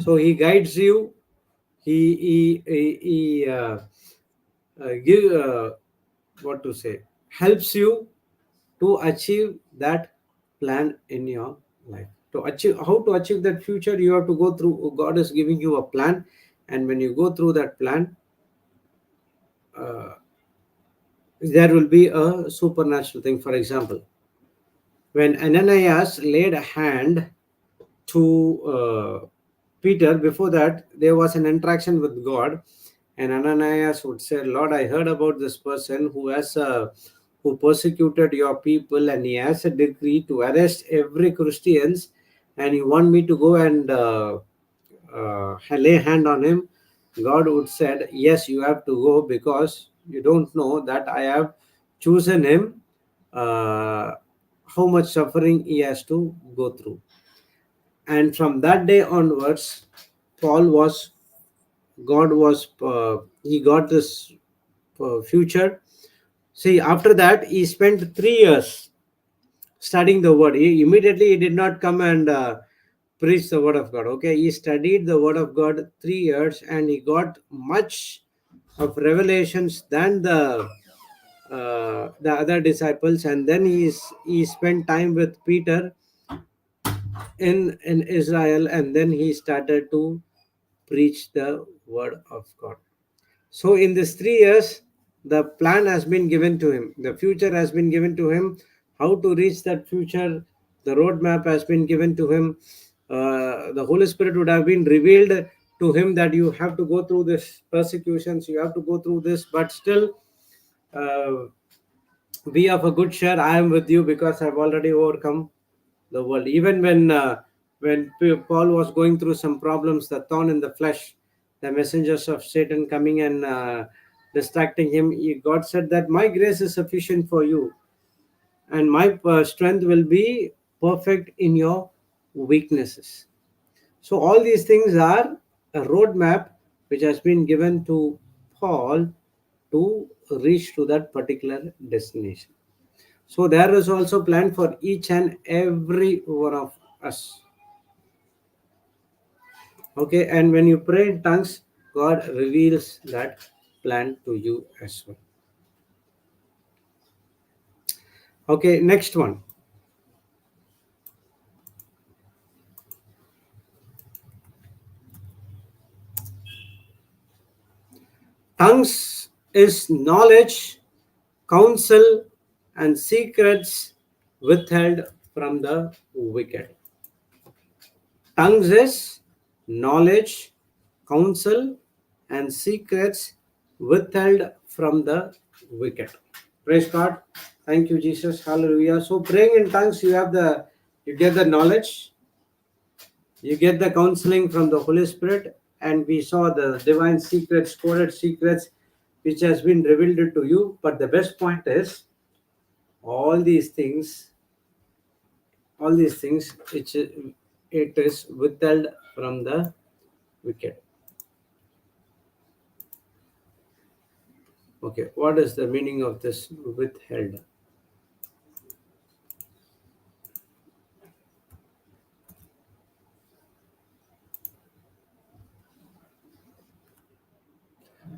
So He guides you. He give what to say helps you to achieve that plan in your life. To achieve how to achieve that future, you have to go through. God is giving you a plan, and when you go through that plan, uh, there will be a supernatural thing. For example, when Ananias laid a hand to Peter, before that there was an interaction with God, and Ananias would say, Lord, I heard about this person who persecuted your people, and he has a decree to arrest every Christians, and you want me to go and lay hand on him. God would said, yes, you have to go, because you don't know that I have chosen him, uh, how much suffering he has to go through. And from that day onwards, Paul was God was he got this future. See, after that he spent 3 years studying the word. He did not come and preach the word of God. Okay, he studied the word of God 3 years, and he got much of revelations than the other disciples. And then he spent time with Peter, in Israel, and then he started to preach the word of God. So in these 3 years, the plan has been given to him. The future has been given to him. How to reach that future, the roadmap has been given to him. The Holy Spirit would have been revealed to him that you have to go through this persecutions, you have to go through this, but still uh, be of a good cheer. I am with you because I've already overcome the world. Even when Paul was going through some problems, the thorn in the flesh, the messengers of Satan coming and distracting him, God said that my grace is sufficient for you, and my strength will be perfect in your weaknesses. So all these things are a roadmap which has been given to Paul to reach to that particular destination. So there is also plan for each and every one of us. Okay, and when you pray in tongues, God reveals that plan to you as well. Okay, next one. Tongues is knowledge, counsel, and secrets withheld from the wicked. Tongues is knowledge, counsel, and secrets withheld from the wicked. Praise God. Thank you, Jesus. Hallelujah. So praying in tongues, you get the knowledge, you get the counseling from the Holy Spirit, and we saw the divine secrets, coded secrets, which has been revealed to you. But the best point is all these things, it is withheld from the wicked. Okay, what is the meaning of this withheld?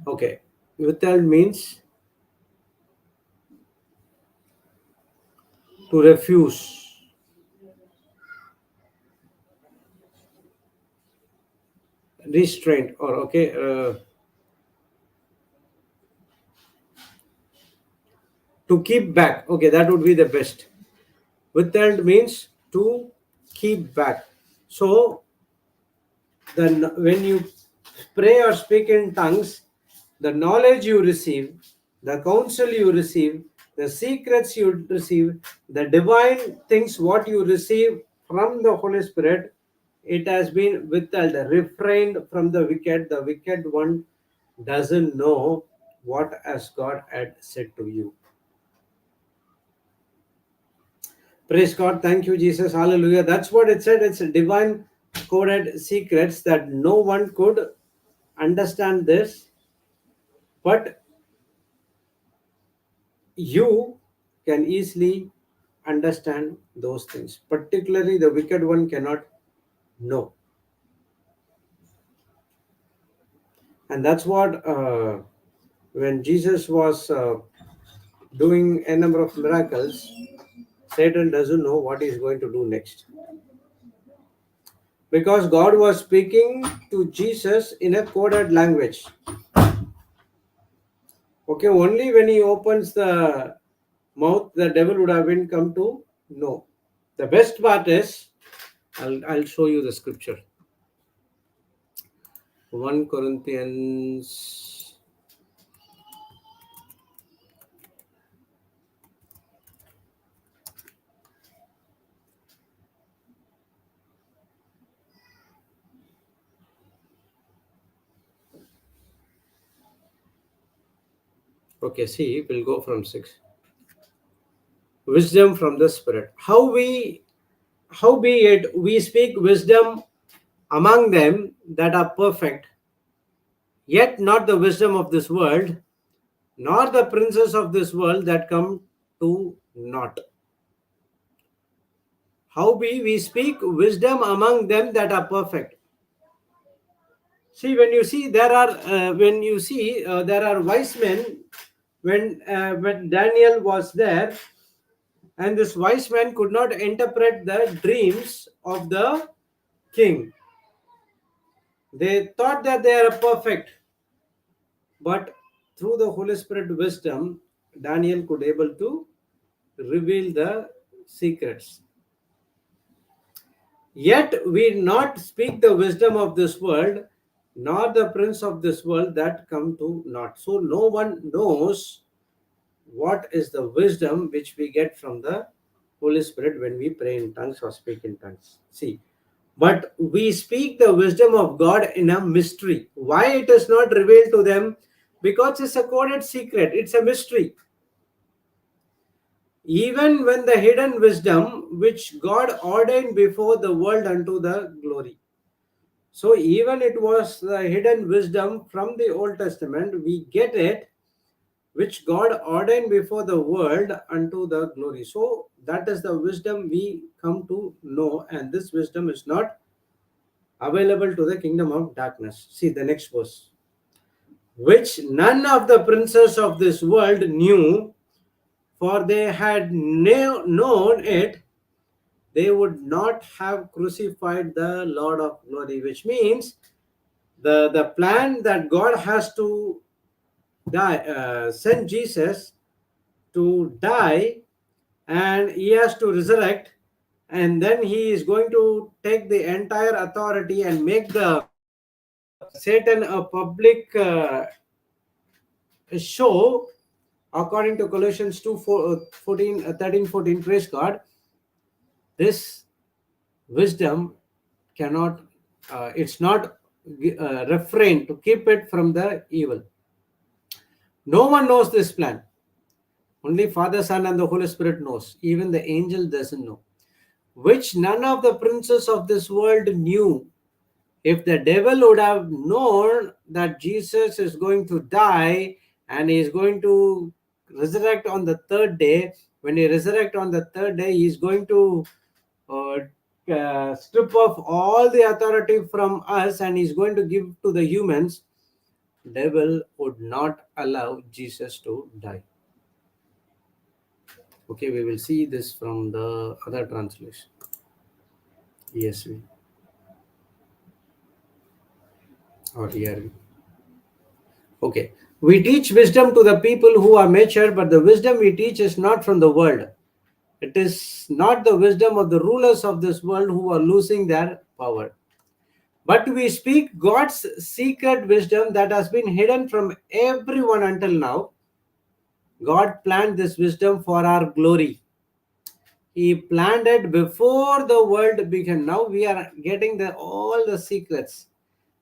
Okay, withheld means to refuse, restraint, or to keep back. Okay, that would be the best. Withheld means to keep back. So then when you pray or speak in tongues, the knowledge you receive, the counsel you receive, the secrets you receive, the divine things what you receive from the Holy Spirit, it has been withheld, refrained from the wicked. The wicked one doesn't know what as God had said to you. Praise God. Thank you, Jesus. Hallelujah. That's what it said. It's a divine coded secrets that no one could understand this, but you can easily understand those things. Particularly, the wicked one cannot know. And that's what, when Jesus was doing a number of miracles, Satan doesn't know what he's going to do next. Because God was speaking to Jesus in a coded language. Okay, only when he opens the mouth, the devil would have been come to know. The best part is, I'll show you the scripture. 1 Corinthians. Okay, see, we'll go from 6. Wisdom from the Spirit. Howbeit we speak wisdom among them that are perfect, yet not the wisdom of this world, nor the princes of this world that come to naught. Howbeit we speak wisdom among them that are perfect. See, there are wise men. When Daniel was there, And this wise man could not interpret the dreams of the king. They thought that they are perfect, but through the Holy Spirit wisdom, Daniel could able to reveal the secrets. Yet we not speak the wisdom of this world, nor the prince of this world that come to naught. So no one knows what is the wisdom which we get from the Holy Spirit when we pray in tongues or speak in tongues. See, but we speak the wisdom of God in a mystery. Why it is not revealed to them? Because it's a coded secret, it's a mystery. Even when the hidden wisdom which God ordained before the world unto the glory. So even it was the hidden wisdom from the Old Testament, we get it, which God ordained before the world unto the glory. So that is the wisdom we come to know, and this wisdom is not available to the kingdom of darkness. See the next verse. Which none of the princes of this world knew, for they had known it, they would not have crucified the Lord of glory. Which means the plan that God has to send Jesus to die, and he has to resurrect, and then he is going to take the entire authority and make the Satan a public show, according to Colossians 2 14, 13 14. Praise God. This wisdom cannot, it's not refrained to keep it from the evil. No one knows this plan. Only Father, Son, and the Holy Spirit knows. Even the angel doesn't know. Which none of the princes of this world knew. If the devil would have known that Jesus is going to die and he is going to resurrect on the third day, when he resurrect on the third day, he is going to strip off all the authority from us and he's going to give to the humans. Devil would not allow Jesus to die. Okay, we will see this from the other translation. ESV or ERV. Okay. We teach wisdom to the people who are mature, but the wisdom we teach is not from the world. It is not the wisdom of the rulers of this world who are losing their power. But we speak God's secret wisdom that has been hidden from everyone until now. God planned this wisdom for our glory. He planned it before the world began. Now we are getting all the secrets.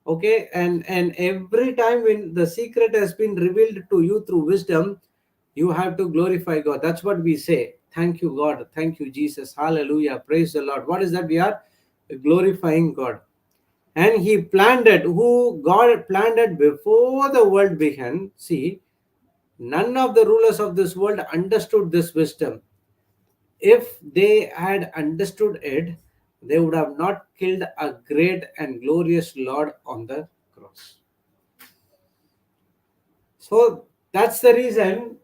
Okay, and every time when the secret has been revealed to you through wisdom, you have to glorify God. That's what we say. Thank you, God. Thank you, Jesus. Hallelujah. Praise the Lord. What is that? We are glorifying God. And he planned it. Who God planned it before the world began. See, none of the rulers of this world understood this wisdom. If they had understood it, they would have not killed a great and glorious Lord on the cross. So that's the reason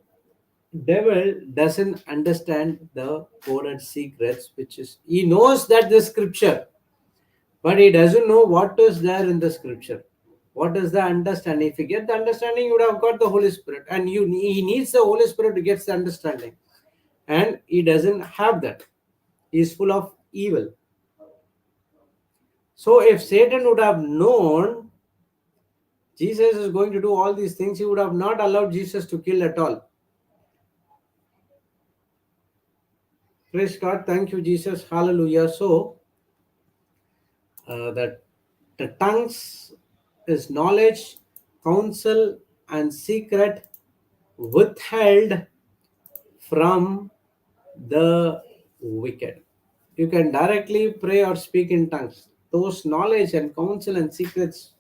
devil doesn't understand the coded secrets, which is, he knows that the scripture, but he doesn't know what is there in the scripture. What is the understanding? If you get the understanding, you would have got the Holy Spirit, and he needs the Holy Spirit to get the understanding, and he doesn't have that. He is full of evil. So if Satan would have known Jesus is going to do all these things, he would have not allowed Jesus to kill at all. Praise God. Thank you, Jesus. Hallelujah. So that the tongues is knowledge, counsel, and secret withheld from the wicked. You can directly pray or speak in tongues. Those knowledge and counsel and secrets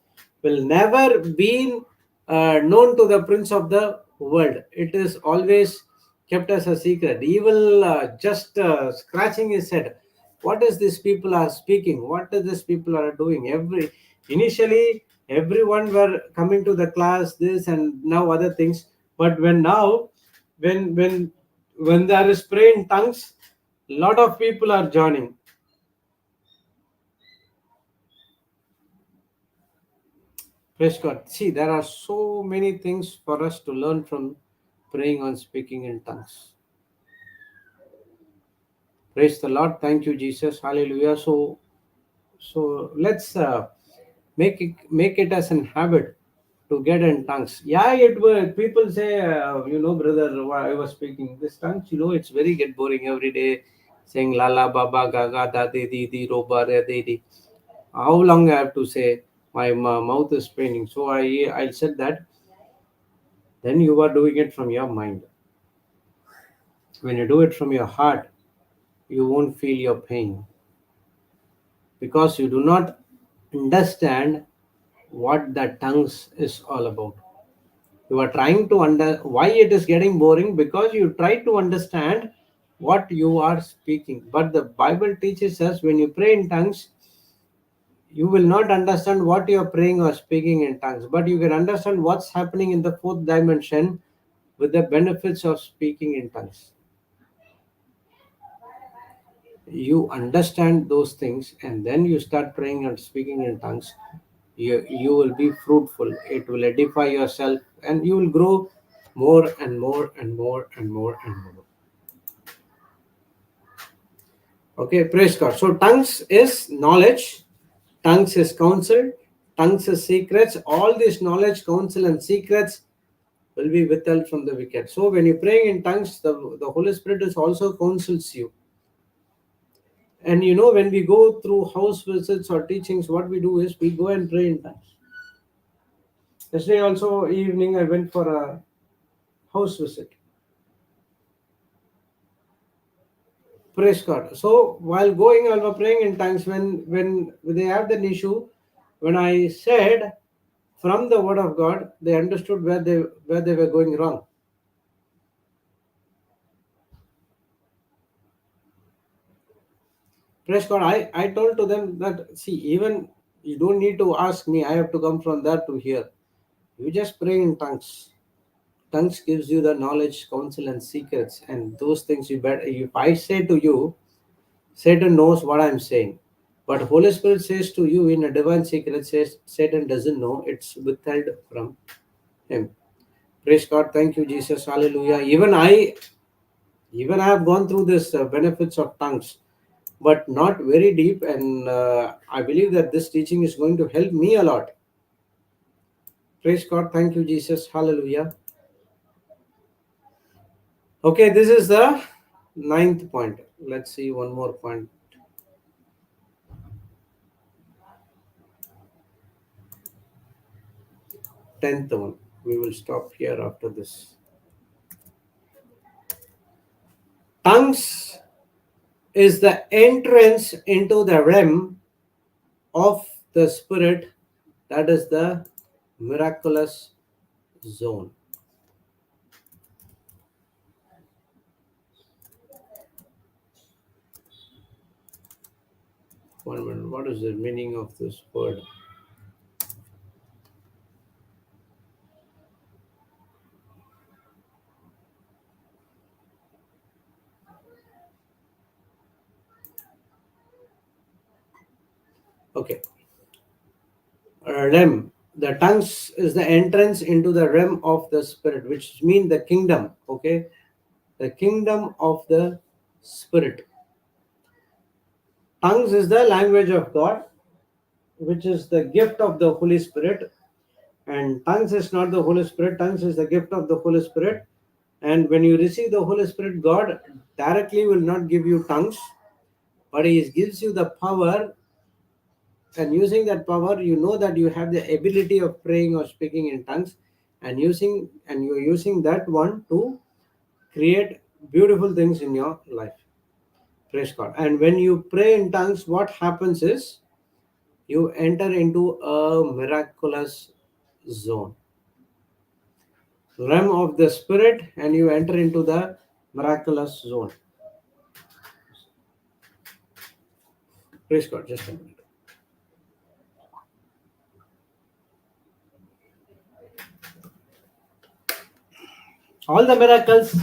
will never be known to the prince of the world. It is always kept as a secret. He will just scratching his head. What is these people are speaking? What is these people are doing? Initially everyone were coming to the class, this and now other things. But when there is prayer in tongues, Lot of people are joining. Praise God. See, there are so many things for us to learn from praying on speaking in tongues. Praise the Lord. Thank you, Jesus. Hallelujah. So let's make it as an habit to get in tongues. Yeah, it will. People say, brother, I was speaking this tongues. It's very get boring every day, saying la la baba gaga da de di roba re de di. How long I have to say? My mouth is paining. So I said that. Then you are doing it from your mind. When you do it from your heart, you won't feel your pain because you do not understand what the tongues is all about. You are trying to under why it is getting boring because you try to understand what you are speaking. But the Bible teaches us when you pray in tongues, you will not understand what you are praying or speaking in tongues, but you can understand what's happening in the fourth dimension with the benefits of speaking in tongues. You understand those things and then you start praying and speaking in tongues. You will be fruitful, it will edify yourself, and you will grow more and more and more and more and more. Okay, praise God. So tongues is knowledge, tongues is counsel, tongues is secrets. All this knowledge, counsel, and secrets will be withheld from the wicked. So when you're praying in tongues, the Holy Spirit is also counsels you. And when we go through house visits or teachings, what we do is we go and pray in tongues. Yesterday also evening I went for a house visit. Praise God. So while going, I was praying in tongues. When they have that issue, when I said from the word of God, they understood where they were going wrong. Praise God. I told to them that see, even you don't need to ask me, I have to come from there to here. You just pray in tongues. Tongues gives you the knowledge, counsel, and secrets, and those things you better. If I say to you, Satan knows what I'm saying, but Holy Spirit says to you in a divine secret, says Satan doesn't know. It's withheld from him. Praise God. Thank you, Jesus. Hallelujah. Even I have gone through this benefits of tongues, but not very deep, and I believe that this teaching is going to help me a lot. Praise God. Thank you, Jesus. Hallelujah. Okay, this is the ninth point. Let's see one more point. 10th one. We will stop here after this. Tongues is the entrance into the realm of the spirit, that is the miraculous zone. One minute. What is the meaning of this word? Okay. Realm. The tongues is the entrance into the realm of the spirit, which means the kingdom. Okay. The kingdom of the spirit. Tongues is the language of God, which is the gift of the Holy Spirit. And tongues is not the Holy Spirit, tongues is the gift of the Holy Spirit. And when you receive the Holy Spirit, God directly will not give you tongues, but He gives you the power. And using that power, you know that you have the ability of praying or speaking in tongues, and you're using that one to create beautiful things in your life. Praise God. And when you pray in tongues, what happens is you enter into a miraculous zone, realm of the spirit, and you enter into the miraculous zone. Praise God. Just a minute. All the miracles,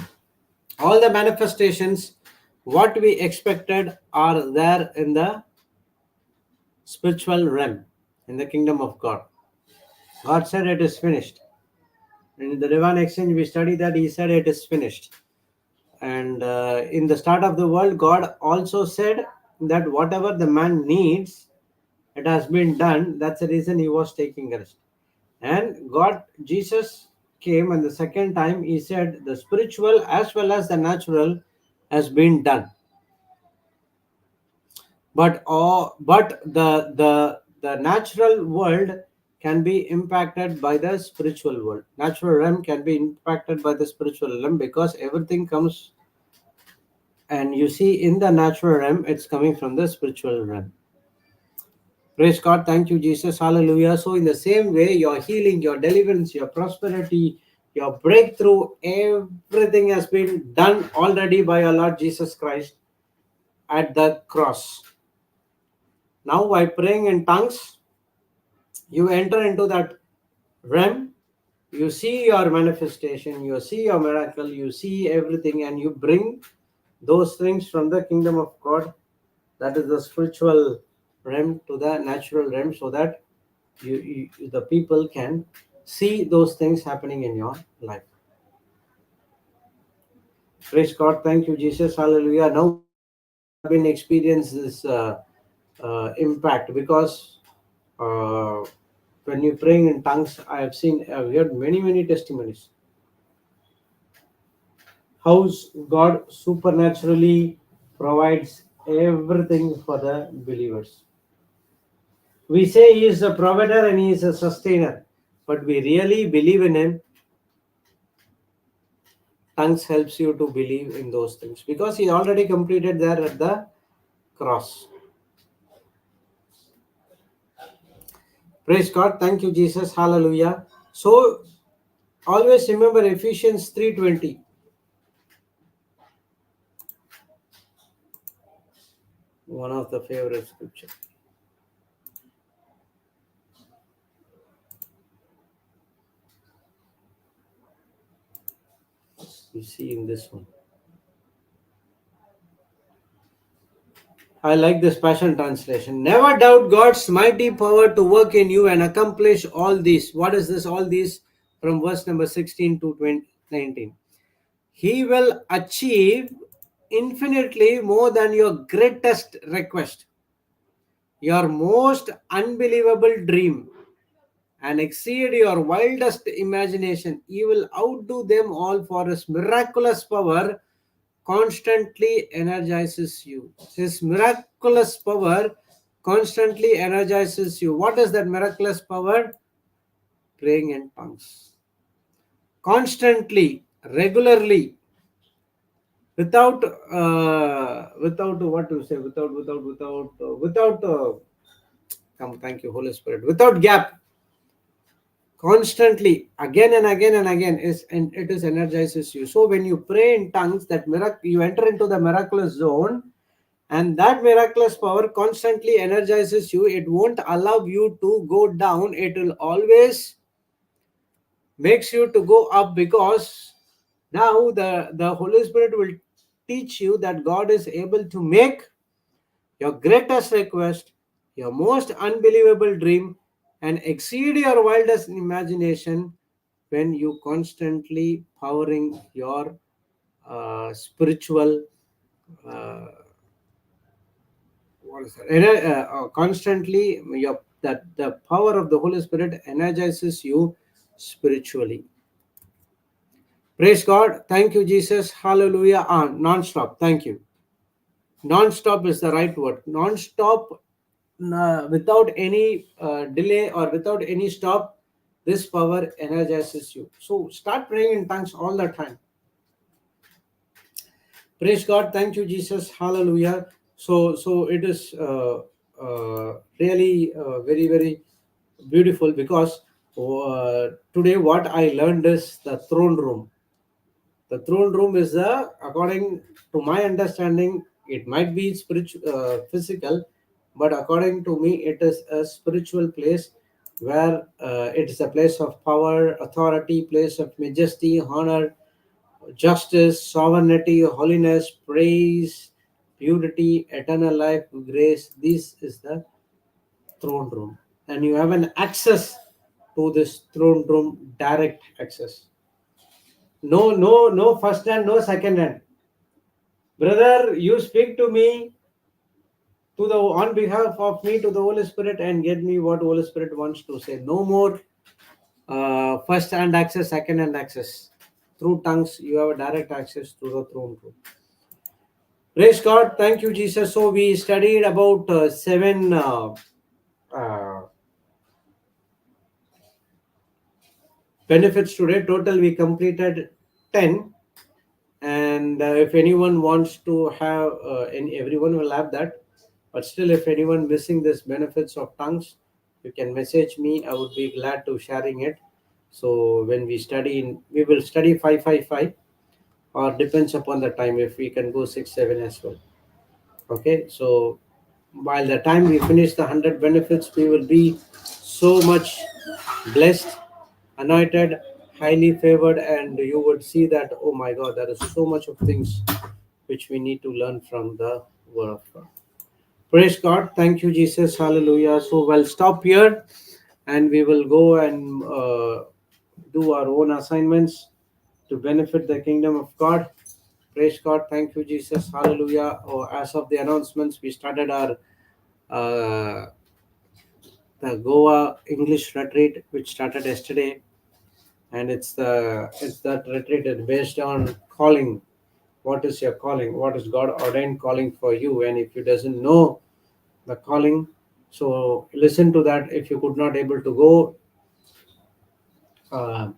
all the manifestations, what we expected are there in the spiritual realm, in the kingdom of God. God said it is finished. In the divine exchange, we study that He said it is finished. And in the start of the world, God also said that whatever the man needs, it has been done. That's the reason He was taking rest. And God, Jesus came, and the second time He said the spiritual as well as the natural has been done. But the natural world can be impacted by the spiritual world. Natural realm can be impacted by the spiritual realm, because everything comes, and you see in the natural realm, it's coming from the spiritual realm. Praise God. Thank you, Jesus. Hallelujah. So in the same way, your healing, your deliverance, your prosperity, your breakthrough, everything has been done already by our Lord Jesus Christ at the cross. Now, by praying in tongues, you enter into that realm. You see your manifestation, you see your miracle, you see everything, and you bring those things from the kingdom of God, that is the spiritual realm, to the natural realm, so that the people can see those things happening in your life. Praise God. Thank you, Jesus. Hallelujah. Now we have been experiencing this impact, because uh, when you're praying in tongues, I've heard many testimonies. How God supernaturally provides everything for the believers. We say He is a provider and He is a sustainer, but we really believe in Him. Tongues helps you to believe in those things, because He already completed there at the cross. Praise God. Thank you, Jesus. Hallelujah. So always remember Ephesians 3:20. One of the favorite scripture. You see in this one. I like this Passion Translation. Never doubt God's mighty power to work in you and accomplish all these. What is this? All these, from verse number 16 to 19. He will achieve infinitely more than your greatest request, your most unbelievable dream, and exceed your wildest imagination. He will outdo them all, for His miraculous power constantly energizes you. His miraculous power constantly energizes you. What is that miraculous power? Praying in tongues. Constantly, regularly, without what to say, come, thank you, Holy Spirit, without gap, constantly, again and again and again, and it is energizes you. So when you pray in tongues, that you enter into the miraculous zone, and that miraculous power constantly energizes you. It won't allow you to go down. It will always makes you to go up, because now the Holy Spirit will teach you that God is able to make your greatest request, your most unbelievable dream, and exceed your wildest imagination, when you constantly powering your spiritual what is that? Constantly that the power of the Holy Spirit energizes you spiritually. Praise God. Thank you, Jesus. Hallelujah. Non-stop. Thank you. Non-stop is the right word. Non-stop, without any delay or without any stop, this power energizes you. So start praying in tongues all the time. Praise God. Thank you, Jesus. Hallelujah. So it is really very beautiful, because today what I learned is the throne room. The throne room is according to my understanding, it might be spiritual, physical, but according to me, it is a spiritual place, where it is a place of power, authority, place of majesty, honor, justice, sovereignty, holiness, praise, purity, eternal life, grace. This is the throne room. And you have an access to this throne room, direct access. No first hand, no second hand. Brother, you speak to me to the on behalf of me to the Holy Spirit and get me what Holy Spirit wants to say. No more first hand access, second hand access. Through tongues, you have a direct access to the throne room. Praise God. Thank you, Jesus. So we studied about seven uh, benefits today. Total, we completed 10. And if anyone wants to have, and everyone will have that. But still, if anyone missing this benefits of tongues, you can message me. I would be glad to sharing it. So when we study, we will study 555, or depends upon the time. If we can go 6-7 as well. Okay, so while the time we finish the 100 benefits, we will be so much blessed, anointed, highly favored, and you would see that, oh my God, there is so much of things which we need to learn from the Word of God. Praise God. Thank you, Jesus. Hallelujah. So we'll stop here and we will go and do our own assignments to benefit the kingdom of God. Praise God. Thank you, Jesus. Hallelujah. Oh, as of the announcements, we started our uh, the Goa English retreat, which started yesterday, and it's that retreat is based on calling. What is your calling? What is God ordained calling for you? And if you doesn't know the calling, so listen to that. If you could not able to go uh,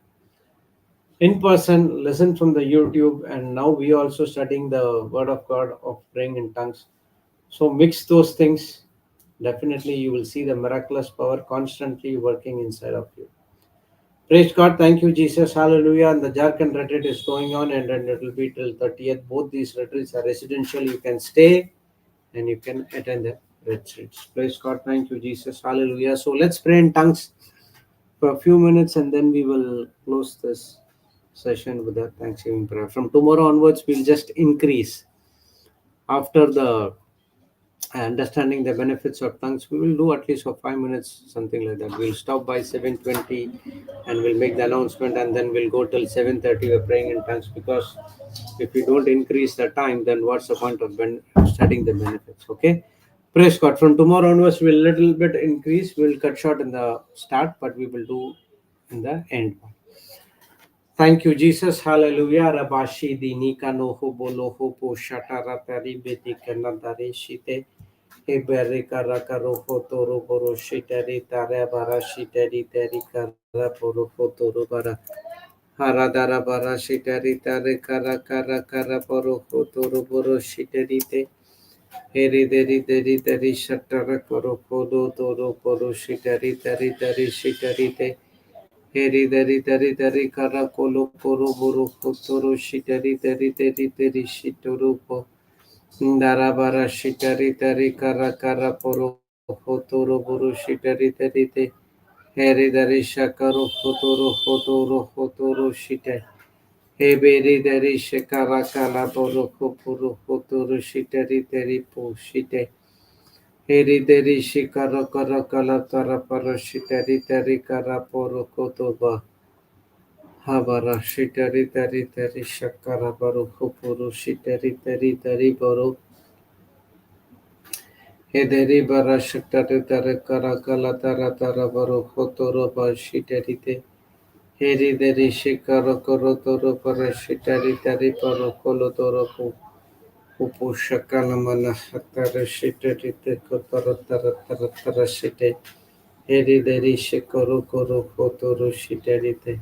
in person, listen from the YouTube. And now we also studying the Word of God of praying in tongues. So mix those things. Definitely, you will see the miraculous power constantly working inside of you. Praise God. Thank you, Jesus. Hallelujah. And the Jharkhand retreat is going on, and it will be till 30th. Both these retreats are residential. You can stay and you can attend the retreats. Praise God. Thank you, Jesus. Hallelujah. So let's pray in tongues for a few minutes, and then we will close this session with a Thanksgiving prayer. From tomorrow onwards, we'll just increase. After the understanding the benefits of tongues, we will do at least for 5 minutes, something like that. We'll stop by 7:20 and we'll make the announcement, and then we'll go till 7:30. We're praying in tongues, because if we don't increase the time, then what's the point of studying the benefits? Okay. Praise God. From tomorrow onwards, we'll little bit increase. We'll cut short in the start, but we will do in the end. Thank you, Jesus. Hallelujah. Rabashi di nika no ho bolo ho po shatara tari beti kanadare shite. Hebere kara karo ho toro boro shitari tare bara shitari tari kara boro ho toro bara. Haradara bara shitari tare kara kara kara boro ho toro boro shitari te. Heri deri deri deri shatara karo kodo toro boro shitari tari tari shitari te. Heri dari dari dari kara kolo koro boro kotoro shitari dari dari dari shitoru po ndara bara shitari dari kara kara poro kotoro boro shitari dari te heri dari shakaro kotoro shite he beri dari shakara kala boro kotoro shitari dari po shite heri dari shikara kara kala kara para shitari dari kara poro kotoba Habara shitari tari tari shakara baru kupuru shitari tari tari baru hederi bara shitari tari karakala tara tara baru kotoro ba shitari te heri deri shikara koro toro bara shitari tari baru kolo toro kupu shakala mana hatara shitari te kotoro tara tara tara shite heri deri shikaro koro kotoro shitari te.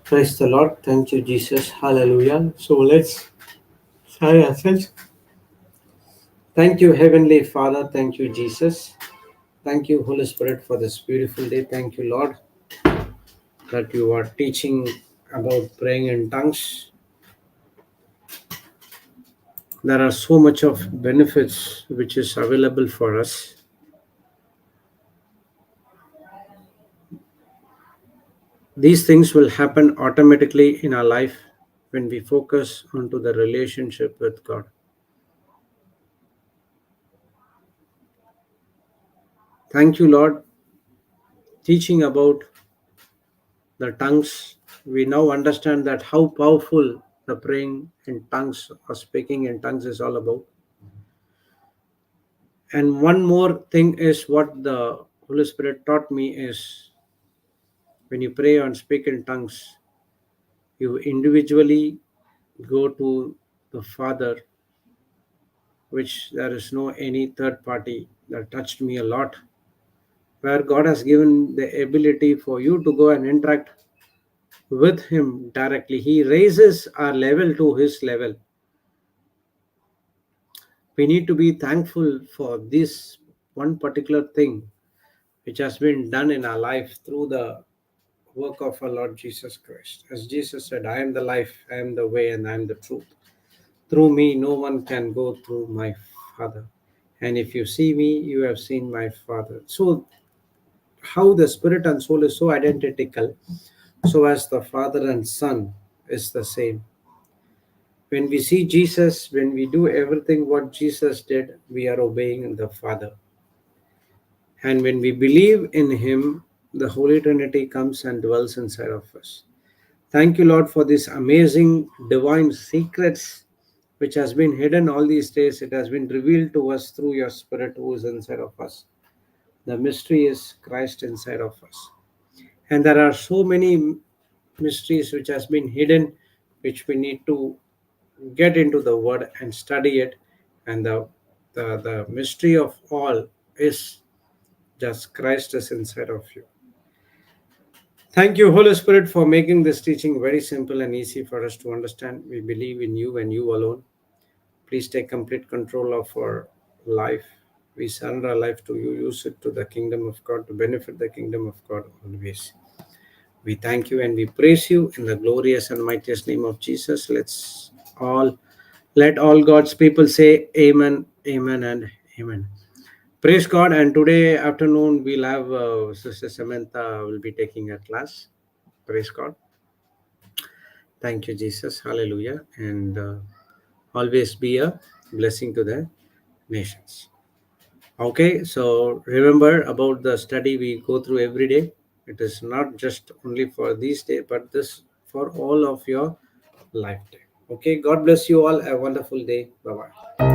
Praise the Lord. Thank you, Jesus. Hallelujah. So let's say ourselves. Thank you, Heavenly Father. Thank you, Jesus. Thank you, Holy Spirit, for this beautiful day. Thank you, Lord, that you are teaching about praying in tongues. There are so much of benefits which is available for us. These things will happen automatically in our life when we focus onto the relationship with God. Thank you, Lord. Teaching about the tongues, we now understand that how powerful the praying in tongues or speaking in tongues is all about. And one more thing is what the Holy Spirit taught me is when you pray and speak in tongues, you individually go to the Father, which there is no any third party. That touched me a lot, where God has given the ability for you to go and interact with Him directly. He raises our level to His level. We need to be thankful for this one particular thing which has been done in our life through the work of our Lord Jesus Christ. As Jesus said, I am the life, I am the way, and I am the truth. Through me, no one can go through my Father. And if you see me, you have seen my Father. So, how the spirit and soul is so identical, so as the Father and Son is the same. When we see Jesus, when we do everything what Jesus did, we are obeying the Father. And when we believe in Him, the Holy Trinity comes and dwells inside of us. Thank you, Lord, for these amazing divine secrets which has been hidden all these days. It has been revealed to us through your Spirit who is inside of us. The mystery is Christ inside of us. And there are so many mysteries which has been hidden, which we need to get into the Word and study it. And the mystery of all is just Christ is inside of you. Thank you, Holy Spirit, for making this teaching very simple and easy for us to understand. We believe in you and you alone. Please take complete control of our life. We surrender our life to you. Use it to the kingdom of God, to benefit the kingdom of God always. We thank you and we praise you in the glorious and mightiest name of Jesus. Let all God's people say amen, amen, and amen. Praise God. And today afternoon we'll have Sister Samantha will be taking a class. Praise God. Thank you, Jesus. Hallelujah. And always be a blessing to the nations. Okay, so remember about the study we go through every day. It is not just only for these days, but this for all of your lifetime. Okay, God bless you all. A wonderful day. Bye bye.